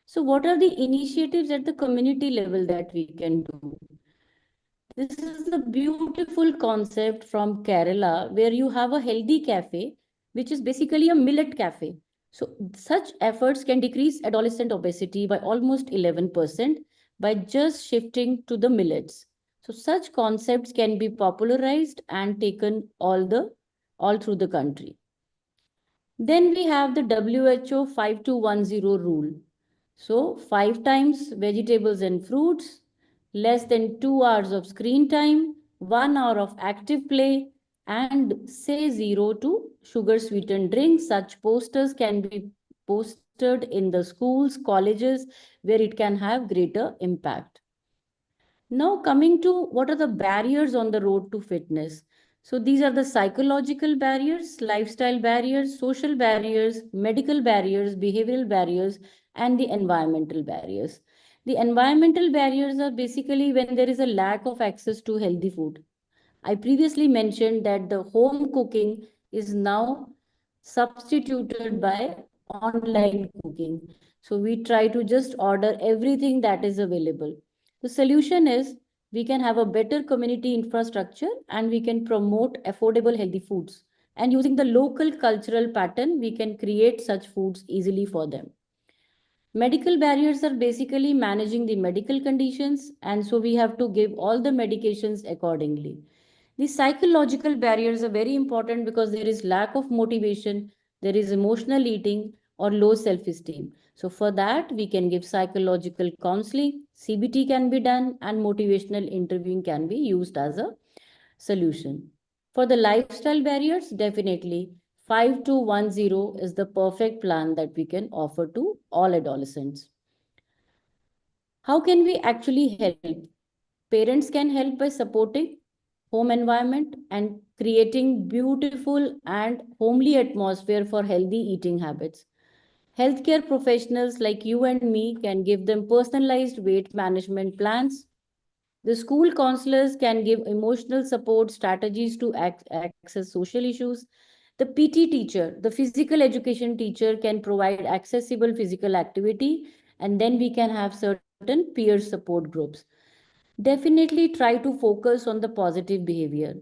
So what are the initiatives at the community level that we can do? This is a beautiful concept from Kerala where you have a healthy cafe, which is basically a millet cafe. So, such efforts can decrease adolescent obesity by almost 11% by just shifting to the millets. So, such concepts can be popularized and taken all through the country. Then we have the WHO 5210 rule. So, 5 times vegetables and fruits, less than 2 hours of screen time, 1 hour of active play, and say zero to sugar sweetened drinks. Such posters can be posted in the schools, colleges, where it can have greater impact. Now, coming to what are the barriers on the road to fitness? So, these are the psychological barriers, lifestyle barriers, social barriers, medical barriers, behavioral barriers, and the environmental barriers. The environmental barriers are basically when there is a lack of access to healthy food. I previously mentioned that the home cooking is now substituted by online cooking. So we try to just order everything that is available. The solution is we can have a better community infrastructure and we can promote affordable healthy foods. And using the local cultural pattern, we can create such foods easily for them. Medical barriers are basically managing the medical conditions, and so we have to give all the medications accordingly. The psychological barriers are very important because there is lack of motivation, there is emotional eating, or low self-esteem. So for that, we can give psychological counseling, CBT can be done, and motivational interviewing can be used as a solution. For the lifestyle barriers, definitely 5210 is the perfect plan that we can offer to all adolescents. How can we actually help? Parents can help by supporting home environment and creating beautiful and homely atmosphere for healthy eating habits. Healthcare professionals like you and me can give them personalized weight management plans. The school counselors can give emotional support strategies to access social issues. The PT teacher, the physical education teacher, can provide accessible physical activity, and then we can have certain peer support groups. Definitely try to focus on the positive behavior.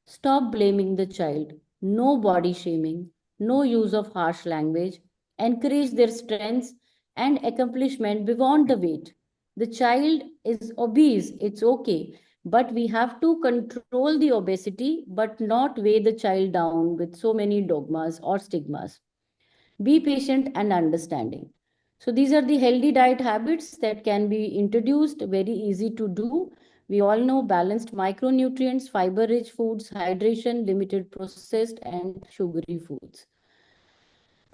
Stop blaming the child. No body shaming. No use of harsh language. Encourage their strengths and accomplishment beyond the weight. The child is obese, it's okay. But we have to control the obesity, but not weigh the child down with so many dogmas or stigmas. Be patient and understanding. So these are the healthy diet habits that can be introduced, very easy to do. We all know balanced micronutrients, fiber rich foods, hydration, limited processed and sugary foods.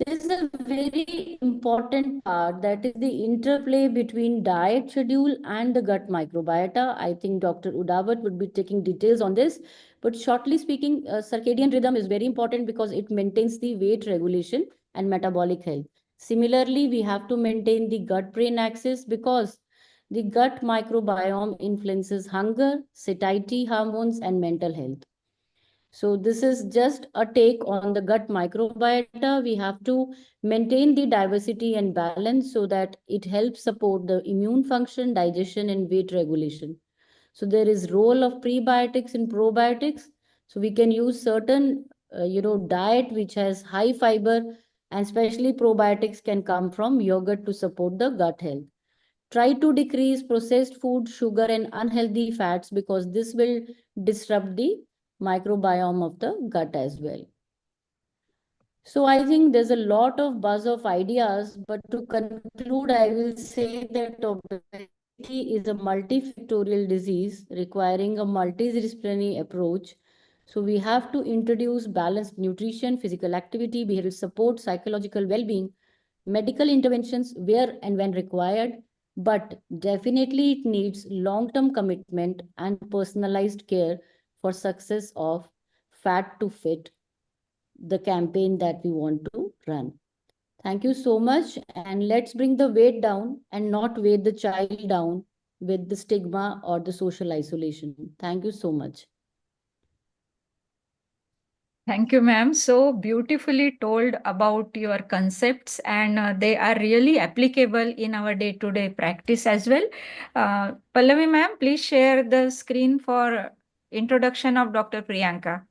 There is a very important part, that is the interplay between diet schedule and the gut microbiota. I think Dr. Udawat would be taking details on this. But shortly speaking, circadian rhythm is very important because it maintains the weight regulation and metabolic health. Similarly, we have to maintain the gut-brain axis because the gut microbiome influences hunger, satiety hormones, and mental health. So this is just a take on the gut microbiota. We have to maintain the diversity and balance so that it helps support the immune function, digestion, and weight regulation. So there is role of prebiotics and probiotics. So we can use certain, diet which has high fiber, and especially probiotics can come from yogurt to support the gut health. Try to decrease processed food, sugar, and unhealthy fats because this will disrupt the microbiome of the gut as well. So I think there's a lot of buzz of ideas, but to conclude, I will say that obesity is a multifactorial disease requiring a multidisciplinary approach. So we have to introduce balanced nutrition, physical activity, behavioral support, psychological well-being, medical interventions where and when required, but definitely it needs long-term commitment and personalized care for success of Fat to Fit, the campaign that we want to run. Thank you so much, and let's bring the weight down and not weigh the child down with the stigma or the social isolation. Thank you so much. Thank you, ma'am. So beautifully told about your concepts, and they are really applicable in our day-to-day practice as well. Pallavi, ma'am, please share the screen for introduction of Dr. Priyanka.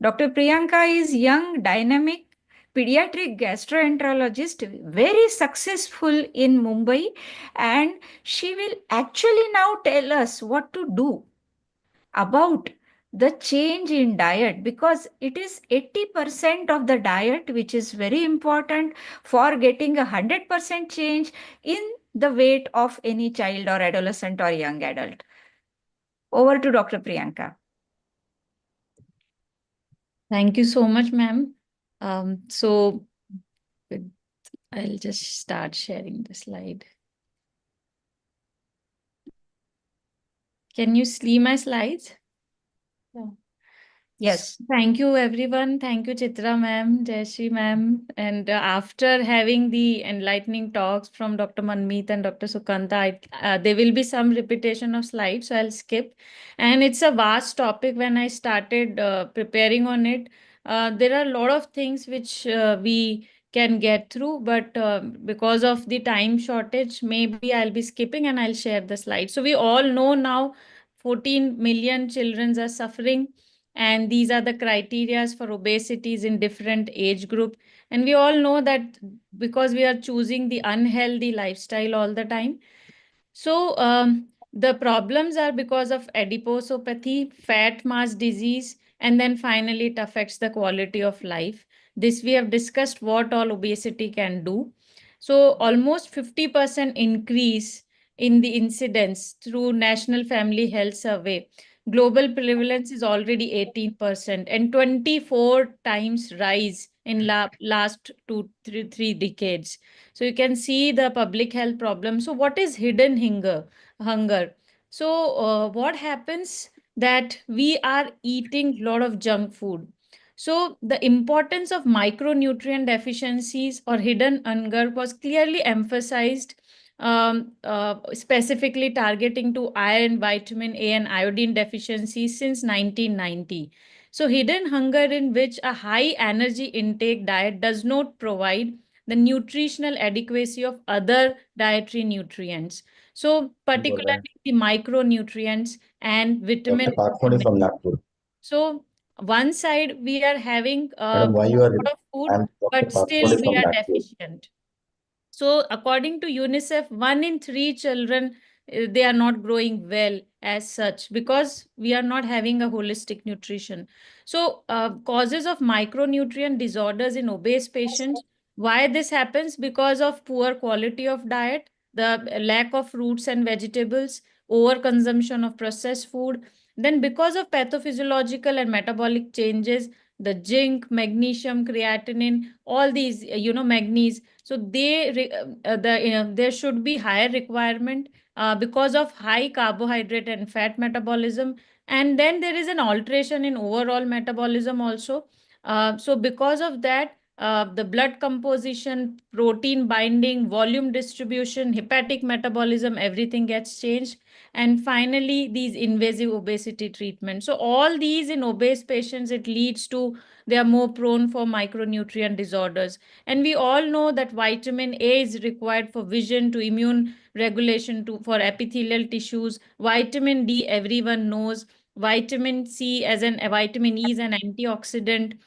Dr. Priyanka is young, dynamic, pediatric gastroenterologist, very successful in Mumbai, and she will actually now tell us what to do about the change in diet, because it is 80% of the diet which is very important for getting 100% change in the weight of any child or adolescent or young adult. Over to Dr. Priyanka. Thank you so much, ma'am. So I'll just start sharing the slide. Can you see my slides? Yeah. Yes. Thank you, everyone. Thank you, Chitra ma'am, Jayashree ma'am. And after having the enlightening talks from Dr. Manmeet and Dr. Sukanta, there will be some repetition of slides, so I'll skip. And it's a vast topic. When I started preparing on it, there are a lot of things which we can get through, but because of the time shortage, maybe I'll be skipping and I'll share the slides. So we all know now 14 million children are suffering, and these are the criterias for obesities in different age group. And we all know that because we are choosing the unhealthy lifestyle all the time. So the problems are because of adiposopathy, fat mass disease, And then finally, it affects the quality of life. This we have discussed what all obesity can do. So almost 50% increase in the incidence through National Family Health Survey. Global prevalence is already 18% and 24 times rise in last three decades. So you can see the public health problem. So what is hidden hunger? So what happens that we are eating a lot of junk food. So the importance of micronutrient deficiencies or hidden hunger was clearly emphasized, specifically targeting to iron, vitamin A, and iodine deficiencies since 1990. So hidden hunger, in which a high energy intake diet does not provide the nutritional adequacy of other dietary nutrients. So particularly the micronutrients and vitamin. Dr. Pathwani from Nagpur. So one side we are having Madam, why you a are? lot of food, I'm Dr. but still Pathwani we from are Nagpur. deficient. So according to UNICEF, 1 in 3 children, they are not growing well as such because we are not having a holistic nutrition. So causes of micronutrient disorders in obese patients. Why this happens? Because of poor quality of diet, the lack of fruits and vegetables, overconsumption of processed food. Then because of pathophysiological and metabolic changes, the zinc, magnesium, creatinine, all these, manganese, so there should be higher requirement because of high carbohydrate and fat metabolism, and then there is an alteration in overall metabolism also. So because of that, the blood composition, protein binding, volume distribution, hepatic metabolism, everything gets changed. And finally, these invasive obesity treatments. So all these in obese patients, it leads to they are more prone for micronutrient disorders. And we all know that vitamin A is required for vision, to immune regulation, to for epithelial tissues. Vitamin D, everyone knows. Vitamin C as an vitamin E is an antioxidant.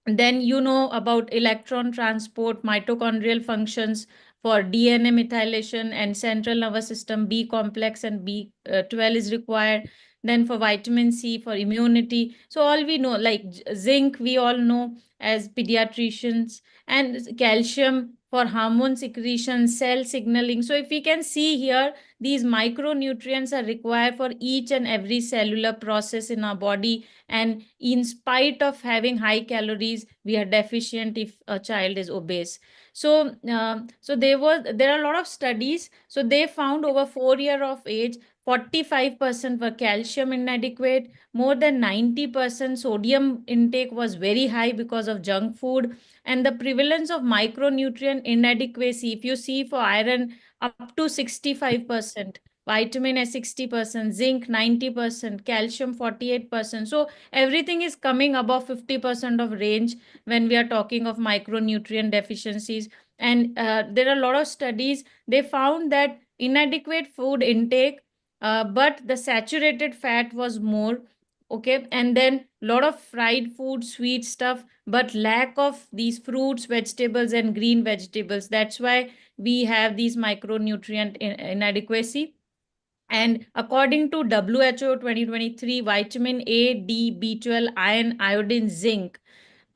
Then you know about electron transport, mitochondrial functions for DNA methylation and central nervous system. B complex and B12 is required. Then for vitamin C for immunity. So all we know, like zinc, we all know as pediatricians, and calcium for hormone secretion, cell signaling. So if we can see here, these micronutrients are required for each and every cellular process in our body, and in spite of having high calories, we are deficient if a child is obese. So there are a lot of studies. So they found over 4 year of age, 45% were calcium inadequate, more than 90% sodium intake was very high because of junk food, and the prevalence of micronutrient inadequacy, if you see, for iron up to 65%, vitamin A 60%, zinc 90%, calcium 48%. So everything is coming above 50% of range when we are talking of micronutrient deficiencies. And there are a lot of studies. They found that inadequate food intake, but the saturated fat was more. Okay, and then a lot of fried food, sweet stuff, but lack of these fruits, vegetables, and green vegetables. That's why we have these micronutrient inadequacy. And according to WHO 2023, vitamin A, D, B12, iron, iodine, zinc,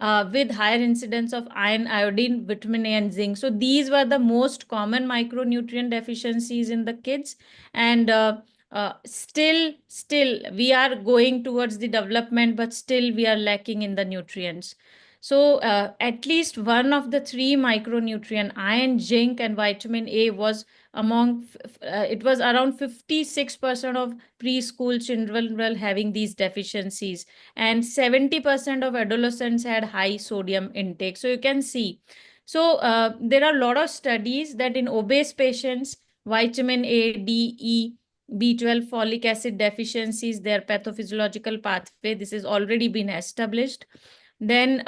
with higher incidence of iron, iodine, vitamin A, and zinc. So these were the most common micronutrient deficiencies in the kids. And still we are going towards the development, but still we are lacking in the nutrients. So at least one of the three micronutrient, iron, zinc, and vitamin A, was among it was around 56% of preschool children were having these deficiencies, and 70% of adolescents had high sodium intake. So you can see. So there are a lot of studies that in obese patients, vitamin A, D, E, B12, folic acid deficiencies, their pathophysiological pathway, this has already been established. Then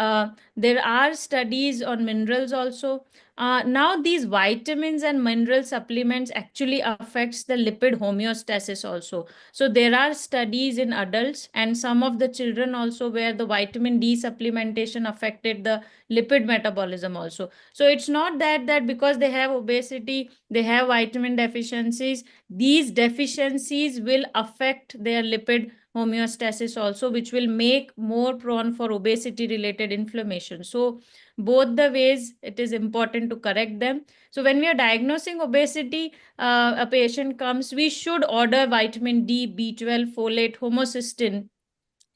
there are studies on minerals also. Now these vitamins and mineral supplements actually affects the lipid homeostasis also. So there are studies in adults and some of the children also where the vitamin D supplementation affected the lipid metabolism also. So it's not that because they have obesity, they have vitamin deficiencies. These deficiencies will affect their lipid homeostasis also, which will make more prone for obesity related inflammation. So both the ways it is important to correct them. So when we are diagnosing obesity, a patient comes, we should order vitamin D, B12, folate, homocysteine,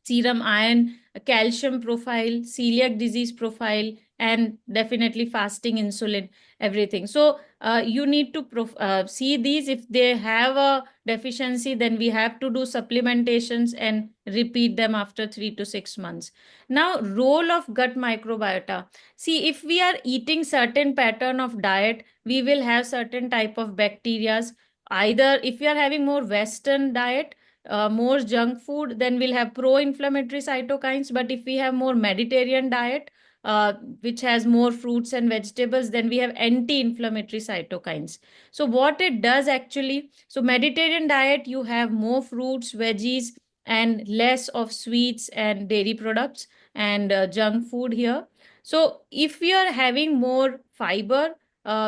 serum iron, calcium profile, celiac disease profile, and definitely fasting insulin, everything. So you need to see these. If they have a deficiency, then we have to do supplementations and repeat them after 3 to 6 months. Now, role of gut microbiota. See, if we are eating certain pattern of diet, we will have certain type of bacteria. Either if we are having more Western diet, more junk food, then we'll have pro-inflammatory cytokines. But if we have more Mediterranean diet, which has more fruits and vegetables, then we have anti-inflammatory cytokines. So what it does actually, so Mediterranean diet, you have more fruits, veggies, and less of sweets and dairy products and junk food here. So if we are having more fiber,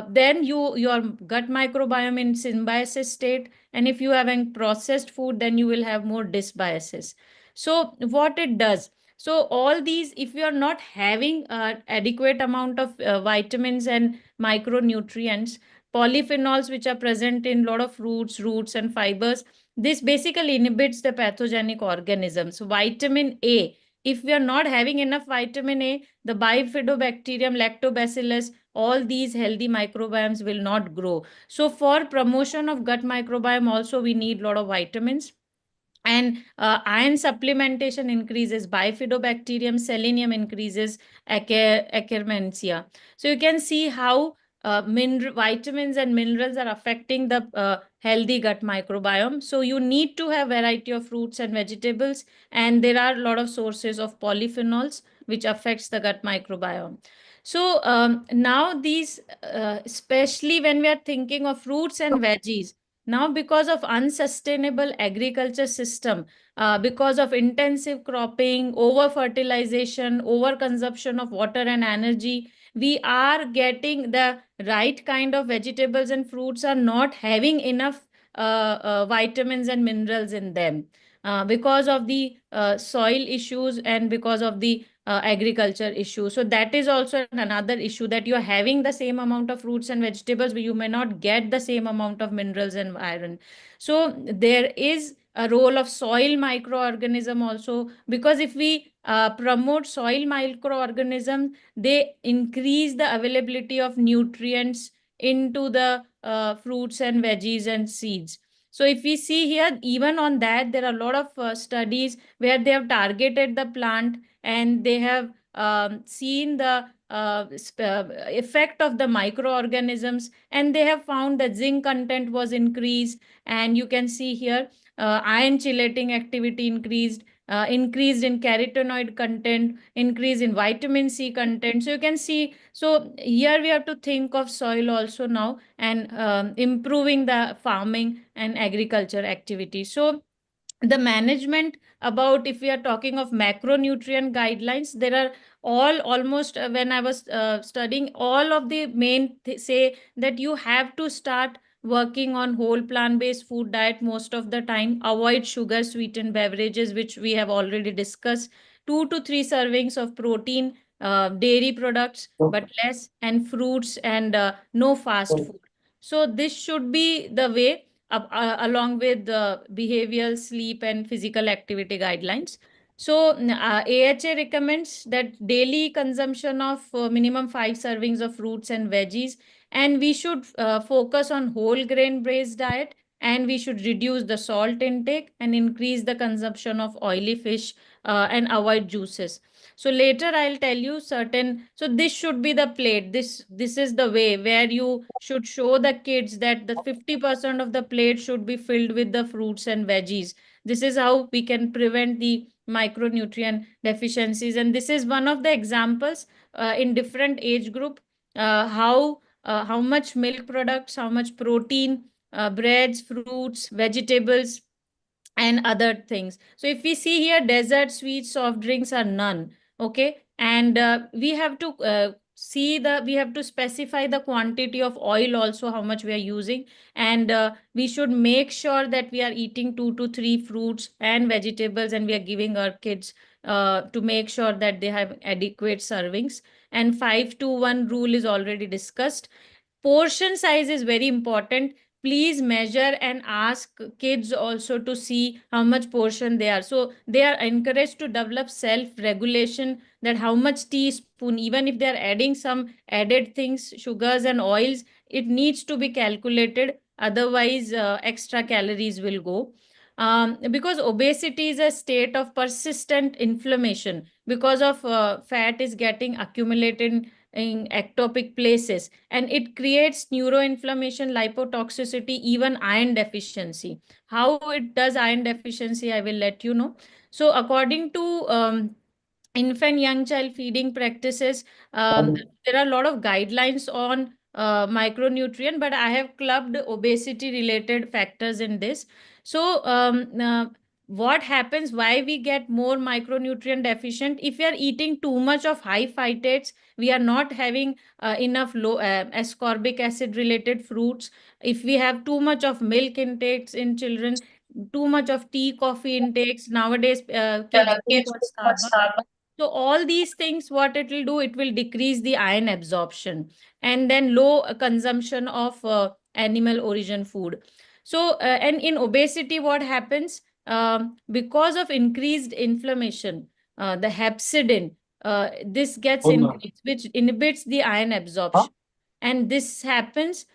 then your gut microbiome in symbiosis state, and if you having processed food, then you will have more dysbiosis. So what it does, so all these, if you are not having adequate amount of vitamins and micronutrients, polyphenols which are present in lot of fruits, roots, and fibers, this basically inhibits the pathogenic organisms. So vitamin A, if we are not having enough vitamin A, the bifidobacterium, lactobacillus, all these healthy microbiomes will not grow. So for promotion of gut microbiome also, we need a lot of vitamins. And iron supplementation increases bifidobacterium, selenium increases akkermansia. So you can see how vitamins and minerals are affecting the healthy gut microbiome. So you need to have variety of fruits and vegetables, and there are a lot of sources of polyphenols which affects the gut microbiome. So now these, especially when we are thinking of fruits and veggies, now because of unsustainable agriculture system, because of intensive cropping, over fertilization, over consumption of water and energy, we are getting the right kind of vegetables and fruits are not having enough vitamins and minerals in them, because of the soil issues and because of the agriculture issue. So that is also another issue, that you are having the same amount of fruits and vegetables, but you may not get the same amount of minerals and iron. So there is a role of soil microorganism also, because if we promote soil microorganism, they increase the availability of nutrients into the fruits and veggies and seeds. So if we see here, even on that, there are a lot of studies where they have targeted the plant and they have seen the effect of the microorganisms, and they have found that zinc content was increased, and you can see here iron chelating activity increased, increased in carotenoid content, increase in vitamin C content. So you can see, so here we have to think of soil also now, and improving the farming and agriculture activity. So the management, about if we are talking of macronutrient guidelines, there are almost when I was studying, all of the main say that you have to start working on whole plant based food diet most of the time, avoid sugar sweetened beverages, which we have already discussed, 2 to 3 servings of protein, dairy products but less, and fruits, and no fast food. So this should be the way, along with the behavioral, sleep, and physical activity guidelines. So AHA recommends that daily consumption of minimum 5 servings of fruits and veggies, and we should focus on whole grain based diet, and we should reduce the salt intake and increase the consumption of oily fish, and avoid juices. So later I'll tell you certain, so this should be the plate, this is the way where you should show the kids that the 50% of the plate should be filled with the fruits and veggies. This is how we can prevent the micronutrient deficiencies, and this is one of the examples in different age group, how much milk products, how much protein, breads, fruits, vegetables, and other things. So if we see here, dessert, sweets, soft drinks are none. Okay. And we have to we have to specify the quantity of oil also, how much we are using. And we should make sure that we are eating 2 to 3 fruits and vegetables, and we are giving our kids to make sure that they have adequate servings. And 5 to 1 rule is already discussed. Portion size is very important. Please measure and ask kids also to see how much portion they are. So they are encouraged to develop self regulation, that how much teaspoon, even if they are adding some added things, sugars and oils, it needs to be calculated. Otherwise, extra calories will go. Because obesity is a state of persistent inflammation, because of fat is getting accumulated in ectopic places, and it creates neuroinflammation, lipotoxicity, even iron deficiency. How it does iron deficiency, I will let you know. So according to infant young child feeding practices, there are a lot of guidelines on micronutrient, but I have clubbed obesity related factors in this. So what happens, why we get more micronutrient deficient? If we are eating too much of high phytates, we are not having enough low ascorbic acid related fruits. If we have too much of milk intakes in children, too much of tea coffee intakes nowadays, kids go for Starbucks. So all these things, what it will do, it will decrease the iron absorption, and then low consumption of animal origin food. So and in obesity, what happens? Because of increased inflammation, the hepcidin, this gets increased, which inhibits the iron absorption. And this happens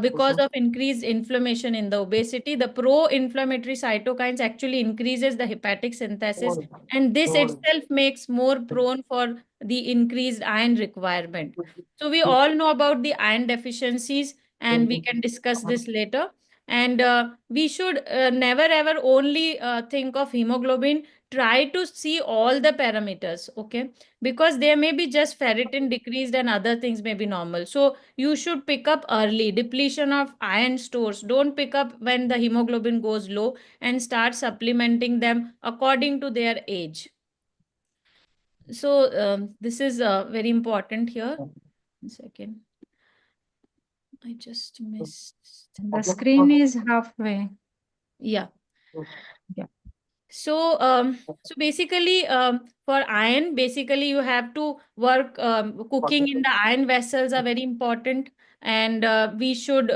because of increased inflammation in the obesity. The pro-inflammatory cytokines actually increases the hepatic synthesis, and this itself makes more prone for the increased iron requirement. So we all know about the iron deficiencies, and we can discuss this later. And we should never ever only think of hemoglobin. Try to see all the parameters, okay? Because there may be just ferritin decreased and other things may be normal. So you should pick up early. Depletion of iron stores, don't pick up when the hemoglobin goes low, and start supplementing them according to their age. So this is very important here. 1 second. I just missed. The screen is halfway. Yeah. Yeah. So basically, for iron, basically you have to work. Cooking in the iron vessels are very important, and we should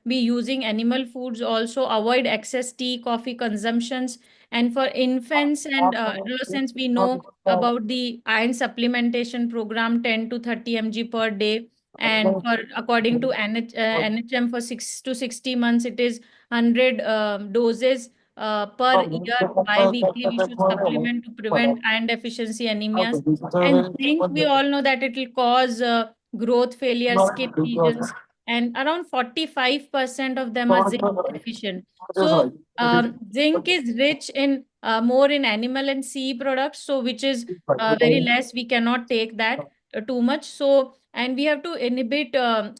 be using animal foods also. Avoid excess tea, coffee consumptions. And for infants and adolescents, we know about the iron supplementation program, 10 to 30 mg per day. And for according to NHM, for 6 to 60 months, it is 100 doses per year. Bi-weekly, we should supplement to prevent iron deficiency anemias. And zinc, we all know that it will cause growth failure, skin lesions, and around 45% of them are zinc deficient. So zinc is rich in more in animal and sea products, so which is very less. We cannot take that too much. So, and we have to inhibit,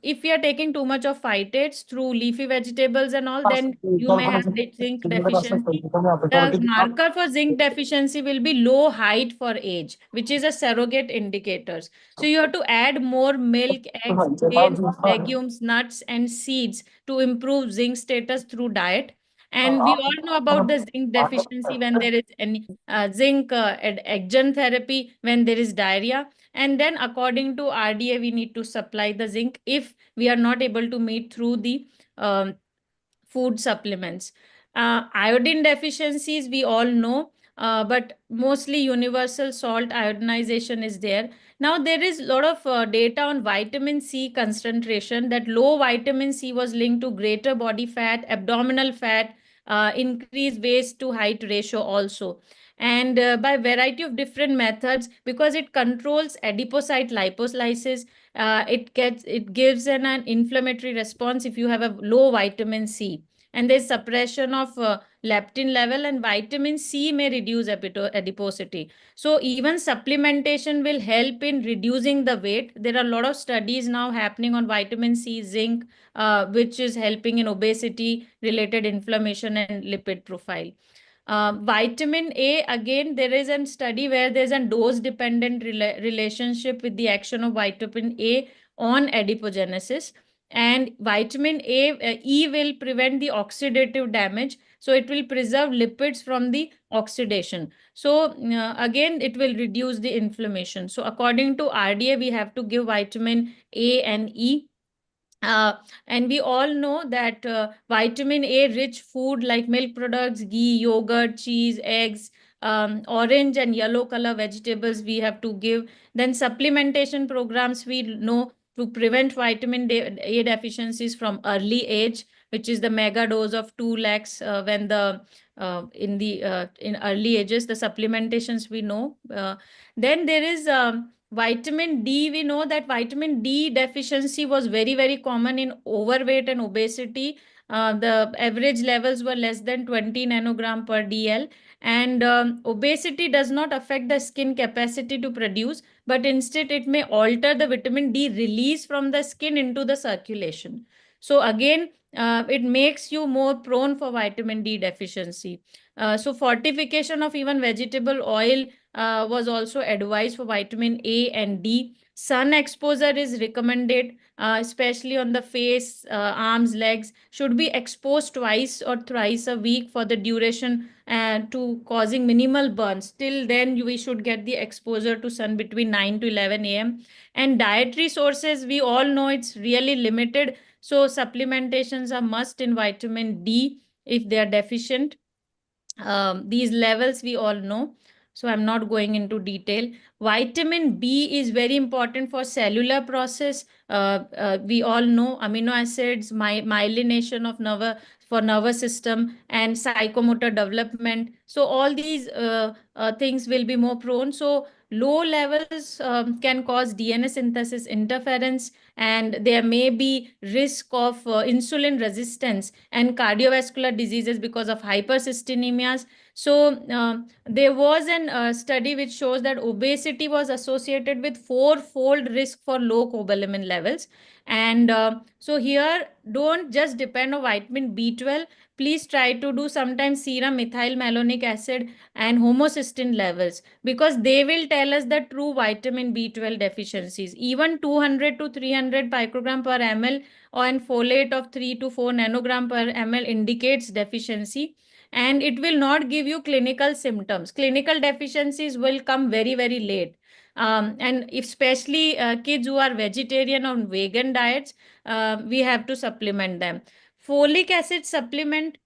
if we are taking too much of phytates through leafy vegetables and all, then you may have the zinc deficiency. The marker for zinc deficiency will be low height for age, which is a surrogate indicators. So you have to add more milk, eggs, grains, legumes, nuts, and seeds to improve zinc status through diet. And we all know about the zinc deficiency when there is any zinc adjunct therapy when there is diarrhea. And then according to RDA, we need to supply the zinc if we are not able to meet through the um, food supplements. Iodine deficiencies, we all know, but mostly universal salt iodinization is there. Now, there is a lot of data on vitamin C concentration, that low vitamin C was linked to greater body fat, abdominal fat, increased waist to height ratio also. And by variety of different methods, because it controls adipocyte lipolysis, it gives an inflammatory response if you have a low vitamin C. And there's suppression of leptin level, and vitamin C may reduce adiposity. So even supplementation will help in reducing the weight. There are a lot of studies now happening on vitamin C, zinc, which is helping in obesity related inflammation and lipid profile. Vitamin A, again, there is a study where there's a dose-dependent relationship with the action of vitamin A on adipogenesis. And vitamin E will prevent the oxidative damage. So it will preserve lipids from the oxidation. So again, it will reduce the inflammation. So according to RDA, we have to give vitamin A and E. And we all know that vitamin A rich food like milk products, ghee, yogurt, cheese, eggs, orange and yellow color vegetables we have to give. Then supplementation programs we know to prevent vitamin A deficiencies from early age, which is the mega dose of 2 lakhs when the in early ages, the supplementations we know. Then there is vitamin D. We know that vitamin D deficiency was very, very common in overweight and obesity. The average levels were less than 20 nanogram per DL. And obesity does not affect the skin capacity to produce, but instead it may alter the vitamin D release from the skin into the circulation. So again, it makes you more prone for vitamin D deficiency. So fortification of even vegetable oil was also advised for vitamin A and D. Sun exposure is recommended, especially on the face, arms, legs, should be exposed twice or thrice a week for the duration to causing minimal burns. Till then, we should get the exposure to sun between 9 to 11 a.m. And dietary sources, we all know it's really limited. So supplementations are must in vitamin D if they are deficient. These levels we all know, so I'm not going into detail. Vitamin B is very important for cellular process. We all know amino acids, myelination of nervous system, and psychomotor development. So all these things will be more prone. So low levels can cause DNA synthesis interference, and there may be risk of insulin resistance and cardiovascular diseases because of hypersystinemias. So there was a study which shows that obesity was associated with 4-fold risk for low cobalamin levels. And so here, don't just depend on vitamin B12. Please try to do sometimes serum methyl malonic acid and homocysteine levels, because they will tell us the true vitamin B12 deficiencies. Even 200 to 300 picogram per ml and folate of 3 to 4 nanogram per ml indicates deficiency, and it will not give you clinical symptoms. Clinical deficiencies will come very, very late. And especially kids who are vegetarian or vegan diets, we have to supplement them. Folic acid supplement,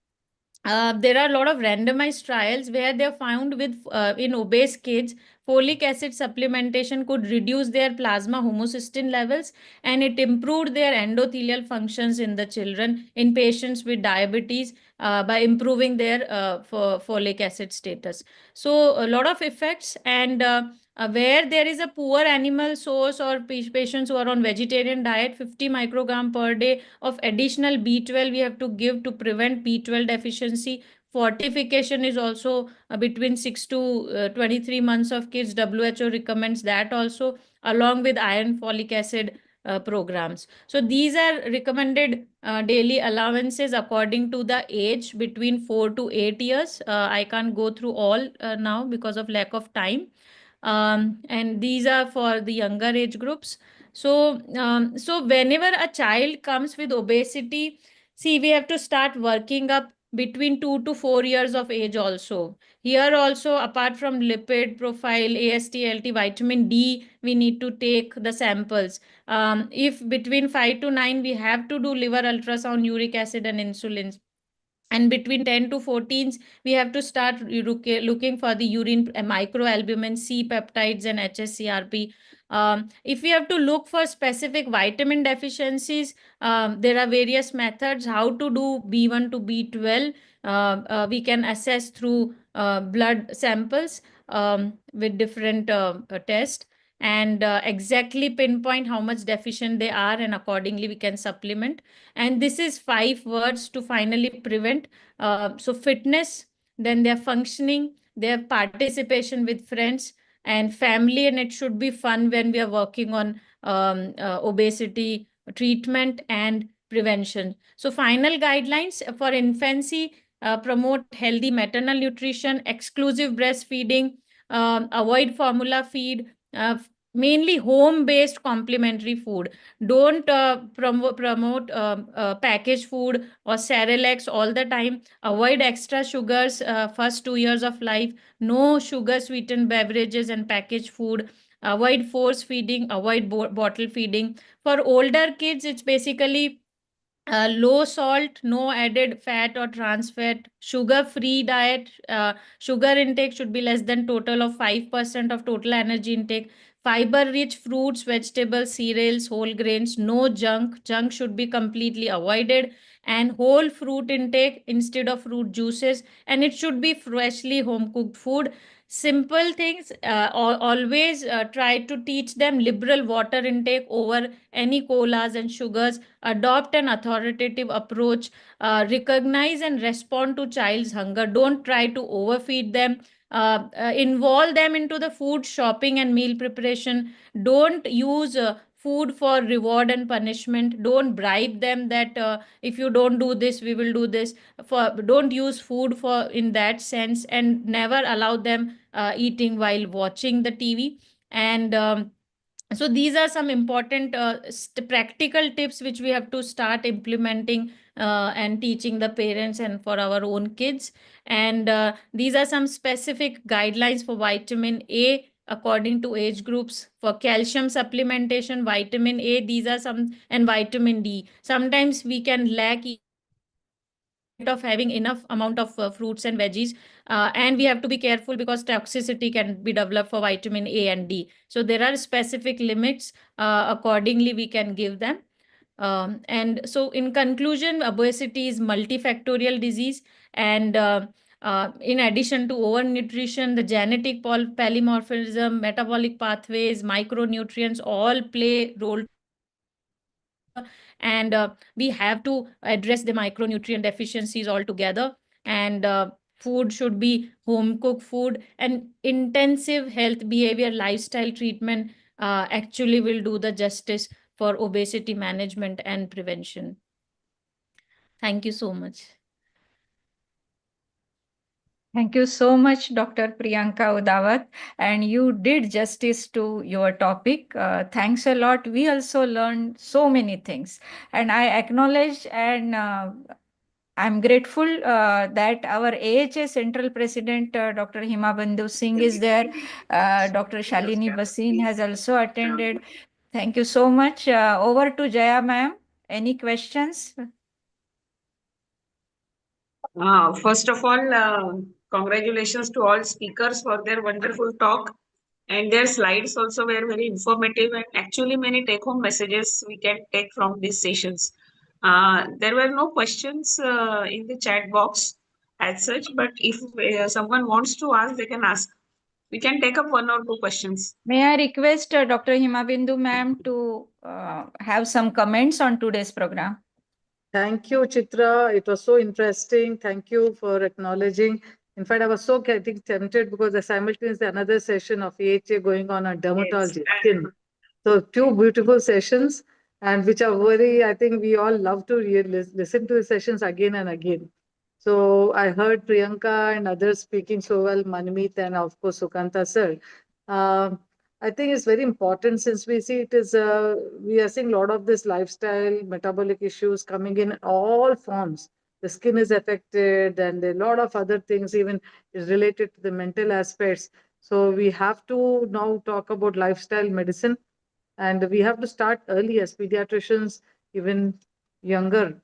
there are a lot of randomized trials where they found with in obese kids, folic acid supplementation could reduce their plasma homocysteine levels, and it improved their endothelial functions in the children in patients with diabetes by improving their folic acid status. So a lot of effects. And where there is a poor animal source or patients who are on vegetarian diet, 50 microgram per day of additional B12 we have to give to prevent B12 deficiency. Fortification is also between 6 to 23 months of kids. WHO recommends that also, along with iron folic acid programs. So these are recommended daily allowances according to the age between 4 to 8 years. I can't go through all now because of lack of time. And these are for the younger age groups. So whenever a child comes with obesity, see, we have to start working up between 2 to 4 years of age also. Here also, apart from lipid profile, AST, LT, vitamin D, we need to take the samples. If between 5 to 9, we have to do liver ultrasound, uric acid and insulin. And between 10 to 14s, we have to start looking for the urine microalbumin, C peptides and HSCRP. If we have to look for specific vitamin deficiencies, there are various methods how to do B1 to B12. We can assess through blood samples with different tests, and exactly pinpoint how much deficient they are, and accordingly we can supplement. And this is 5 words to finally prevent. So fitness, then their functioning, their participation with friends and family, and it should be fun when we are working on obesity treatment and prevention. So final guidelines for infancy, promote healthy maternal nutrition, exclusive breastfeeding, avoid formula feed, mainly home-based complementary food. Don't promote packaged food or Cerelacs all the time. Avoid extra sugars first 2 years of life. No sugar sweetened beverages and packaged food. Avoid force feeding. Avoid bottle feeding. For older kids, it's basically low salt, no added fat or trans fat, sugar free diet. Sugar intake should be less than total of 5% of total energy intake. Fiber rich fruits, vegetables, cereals, whole grains, no junk should be completely avoided, and whole fruit intake instead of fruit juices, and it should be freshly home cooked food. Simple things. Always try to teach them liberal water intake over any colas and sugars. Adopt an authoritative approach. Recognize and respond to child's hunger. Don't try to overfeed them. Involve them into the food shopping and meal preparation. Don't use food for reward and punishment. Don't bribe them that if you don't do this we will do this. Don't use food for in that sense, and never allow them eating while watching the TV. And so these are some important practical tips which we have to start implementing and teaching the parents and for our own kids. And these are some specific guidelines for vitamin A according to age groups. For calcium supplementation, vitamin A, these are some, and vitamin D. Sometimes we can lack of having enough amount of fruits and veggies, and we have to be careful because toxicity can be developed for vitamin A and D. So there are specific limits. Accordingly we can give them. And so in conclusion, obesity is multifactorial disease, and in addition to overnutrition, the genetic polymorphism, metabolic pathways, micronutrients all play role to it. And we have to address the micronutrient deficiencies altogether. And food should be home cooked food, and intensive health behavior lifestyle treatment actually will do the justice for obesity management and prevention. Thank you so much. Thank you so much, Dr. Priyanka Udawat, and you did justice to your topic. Thanks a lot. We also learned so many things, and I acknowledge and I'm grateful that our AHA Central President, Dr. Himabandhu Singh, is there. Dr. Shalini Basin has also attended. Thank you so much. Over to Jaya ma'am. Any questions? First of all, congratulations to all speakers for their wonderful talk. And their slides also were very informative, and actually many take-home messages we can take from these sessions. There were no questions in the chat box as such, but if someone wants to ask, they can ask. We can take up one or two questions. May I request Dr. Himabindu ma'am to have some comments on today's program? Thank you, Chitra. It was so interesting. Thank you for acknowledging. In fact, I was so getting tempted because there's simultaneously another session of AHA going on dermatology, skin. So two beautiful sessions, and which are very, I think we all love to listen to the sessions again and again. So I heard Priyanka and others speaking so well, Manmeet and of course Sukanta sir. I think it's very important since we see it is, we are seeing a lot of this lifestyle, metabolic issues coming in all forms. The skin is affected, and a lot of other things even is related to the mental aspects. So we have to now talk about lifestyle medicine, and we have to start early as pediatricians, even younger.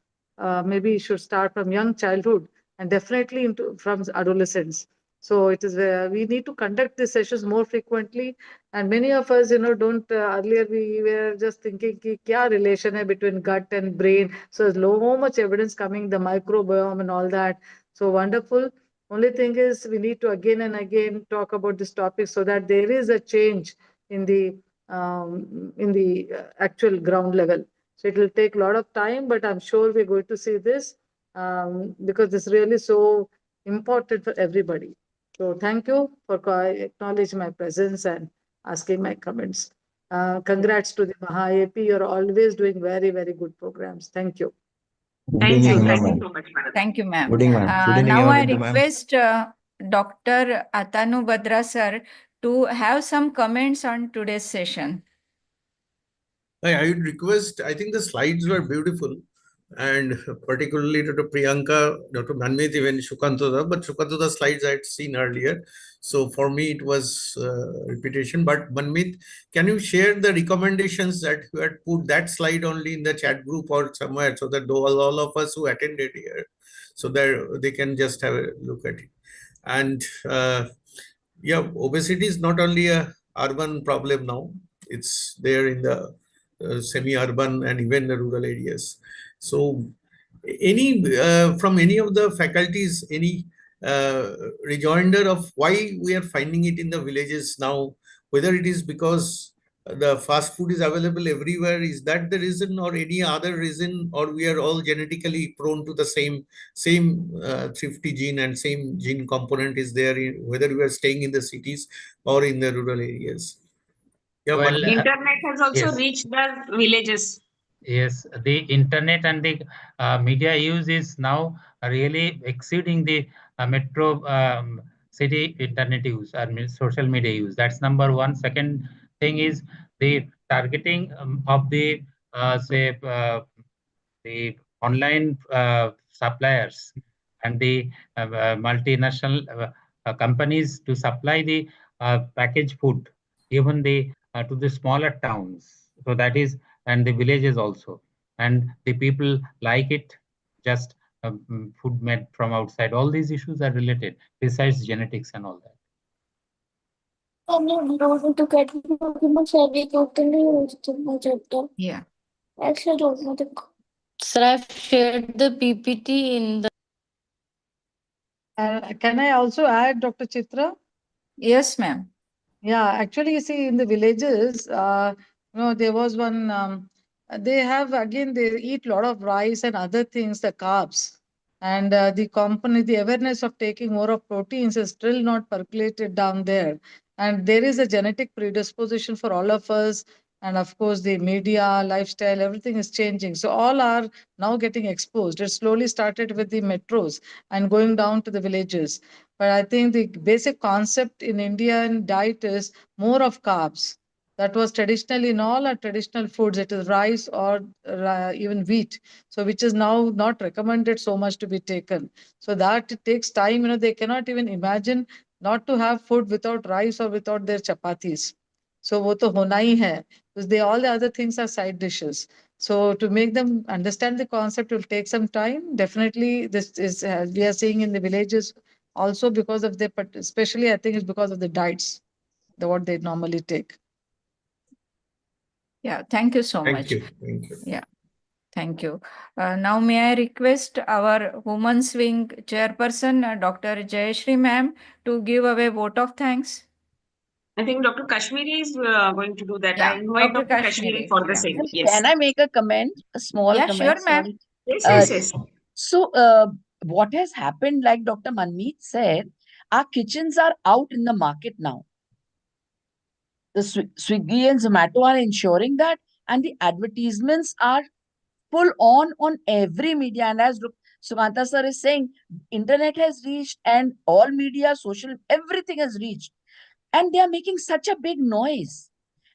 Maybe should start from young childhood and definitely into from adolescence. So it is we need to conduct these sessions more frequently. And many of us, don't earlier we were just thinking ki kya relation hai between gut and brain. So there's so much evidence coming, the microbiome and all that. So wonderful. Only thing is we need to again and again talk about this topic so that there is a change in the actual ground level. So it will take a lot of time, but I'm sure we're going to see this because it's really so important for everybody. So thank you for acknowledging my presence and asking my comments. Congrats to the Maha IAP. You're always doing very, very good programs. Thank you. Good Thank evening, you. Hema Thank you ma'am. so much, madam. Thank you, ma'am. Good evening, ma'am. Good evening, Now I everybody, ma'am. request Dr. Atanu Badra sir to have some comments on today's session. I would request, I think the slides were beautiful, and particularly Dr. Priyanka, Dr. Manmeet, even Shukantoda, but Shukantoda's slides I had seen earlier. So for me, it was repetition. But Manmeet, can you share the recommendations that you had put that slide only in the chat group or somewhere, so that all of us who attended here, so that they can just have a look at it. And yeah, obesity is not only a urban problem now, it's there in the semi-urban and even the rural areas. So any from any of the faculties, any rejoinder of why we are finding it in the villages now, whether it is because the fast food is available everywhere, is that the reason, or any other reason, or we are all genetically prone to the same thrifty gene and same gene component is there in, whether we are staying in the cities or in the rural areas? Yeah, Well, Internet has also yes. reached the villages. Yes, the internet and the media use is now really exceeding the metro city internet use or social media use. That's number one. Second thing is the targeting of the say the online suppliers and the multinational companies to supply the packaged food, even the to the smaller towns. So that is, and the villages also, and the people like it. Just food made from outside. All these issues are related, besides genetics and all that. Yeah. Sir, I've shared the PPT in the. Can I also add, Dr. Chitra? Yes, ma'am. Yeah, actually, you see, in the villages, there was one, they have, again, they eat a lot of rice and other things, the carbs. And the awareness of taking more of proteins is still not percolated down there. And there is a genetic predisposition for all of us. And of course, the media, lifestyle, everything is changing. So all are now getting exposed. It slowly started with the metros and going down to the villages. But I think the basic concept in Indian diet is more of carbs. That was traditionally in all our traditional foods, it is rice or even wheat. So which is now not recommended so much to be taken. So that it takes time. They cannot even imagine not to have food without rice or without their chapatis. So wo to hona hi hai. Because all the other things are side dishes. So to make them understand the concept will take some time. Definitely, this is we are seeing in the villages also because of the, but especially I think it's because of the diets, what they normally take. Yeah, thank you so Thank much. you. Thank you. Yeah, thank you. Now may I request our Women's Wing chairperson, Dr. Jayashree ma'am, to give away vote of thanks. I think Dr. Kashmiri is going to do that. Yeah, I invite Dr. Dr. Kashmiri for the Yeah. same. Yes. Can I make a comment? A small Yeah, comment. sure, ma'am. Sorry. Yes, Uh, yes, yes. So, what has happened, like Dr. Manmeet said, our kitchens are out in the market now. The Swiggy and Zomato are ensuring that, and the advertisements are full on every media. And as Suganta sir is saying, internet has reached, and all media, social, everything has reached, and they are making such a big noise,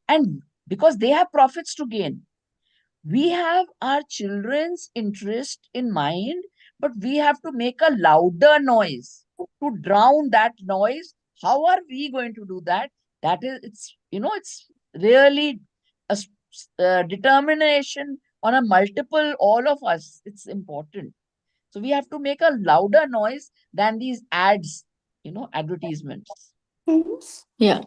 and because they have profits to gain. We have our children's interest in mind, but we have to make a louder noise to drown that noise. How are we going to do that? That is, it's really a determination on a multiple, all of us. It's important. So we have to make a louder noise than these ads, advertisements. Yeah.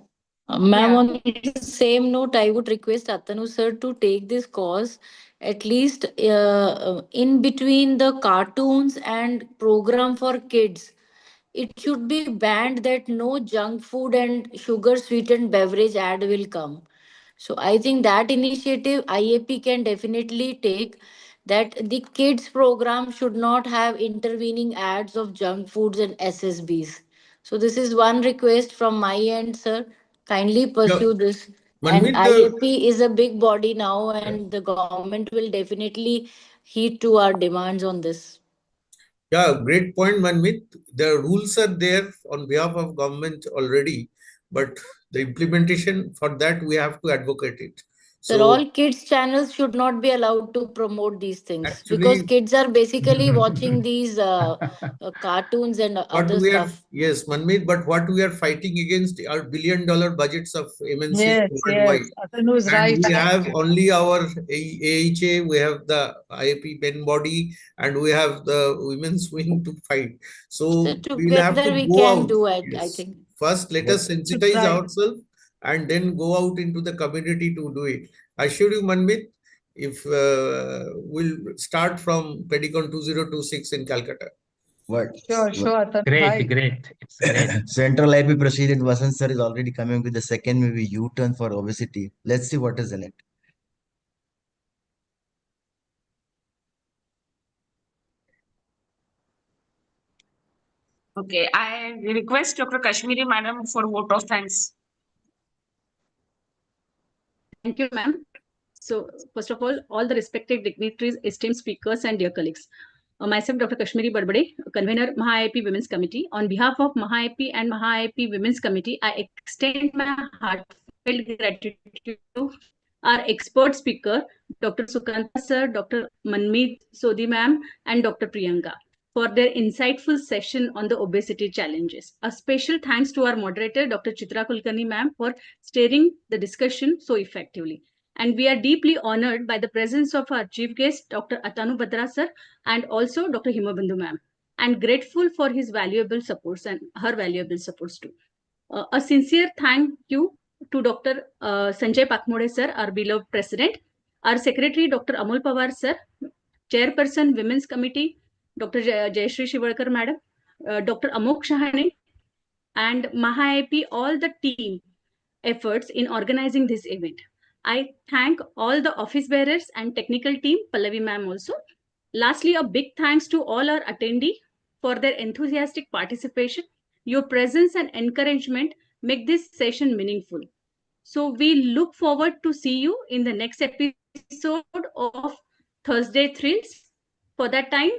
Ma'am, Yeah. on the same note, I would request Atanu sir to take this course at least in between the cartoons and program for kids. It should be banned that no junk food and sugar sweetened beverage ad will come. So I think that initiative IAP can definitely take, that the kids program should not have intervening ads of junk foods and SSBs. So this is one request from my end, sir. Kindly Yeah, pursue this. And Manmeet, IAP is a big body now, and the government will definitely heed to our demands on this. Yeah, great point, Manmeet. The rules are there on behalf of government already, but the implementation for that we have to advocate it. Sir, So all kids channels should not be allowed to promote these things because actually, kids are basically watching these cartoons and what other we are, stuff. yes, Manmeet, but what we are fighting against are billion-dollar budgets of MNCs Yes, worldwide. yes. Atanu is And right. we have only our AHA, we have the IAP pen body, and we have the women's wing to fight. So So we'll have together to we go can out. do it, I Yes. think. First, let us sensitize Right. ourselves and then go out into the community to do it. I assure you, Manmeet, if we'll start from Pedicon 2026 in Calcutta. What? Sure, Atanu. Great, great. It's great. Central IP President Vasant sir is already coming with the second maybe U-turn for obesity. Let's see what is in it. Okay, I request Dr. Kashmiri Madam for vote of thanks. Thank you, ma'am. So, first of all the respected dignitaries, esteemed speakers, and dear colleagues. Myself, Dr. Kashmiri Barbade, convener Maha IAP Women's Committee. On behalf of Maha IAP and Maha IAP Women's Committee, I extend my heartfelt gratitude to our expert speaker, Dr. Sukanta sir, Dr. Manmeet Sodhi ma'am, and Dr. Priyanka for their insightful session on the obesity challenges. A special thanks to our moderator, Dr. Chitra Kulkarni ma'am, for steering the discussion so effectively. And we are deeply honored by the presence of our chief guest, Dr. Atanu Badra sir, and also Dr. Himabandhu ma'am, and grateful for his valuable supports and her valuable supports too. A sincere thank you to Dr. Sanjay Pakmode sir, our beloved president, our secretary, Dr. Amol Pawar sir, chairperson, Women's Committee, Dr. Jayashree Shivalkar madam, Dr. Amok Shahane, and Maha IAP, all the team efforts in organizing this event. I thank all the office bearers and technical team, Pallavi ma'am also. Lastly, a big thanks to all our attendees for their enthusiastic participation. Your presence and encouragement make this session meaningful. So we look forward to see you in the next episode of Thursday Thrills. For that time,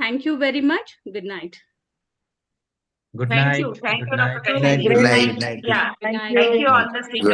thank you very much. Good night. Good Thank night. you. Thank Good you, Dr. night. Kashmiri. Good night. Yeah. Thank Thank you you. all the speakers.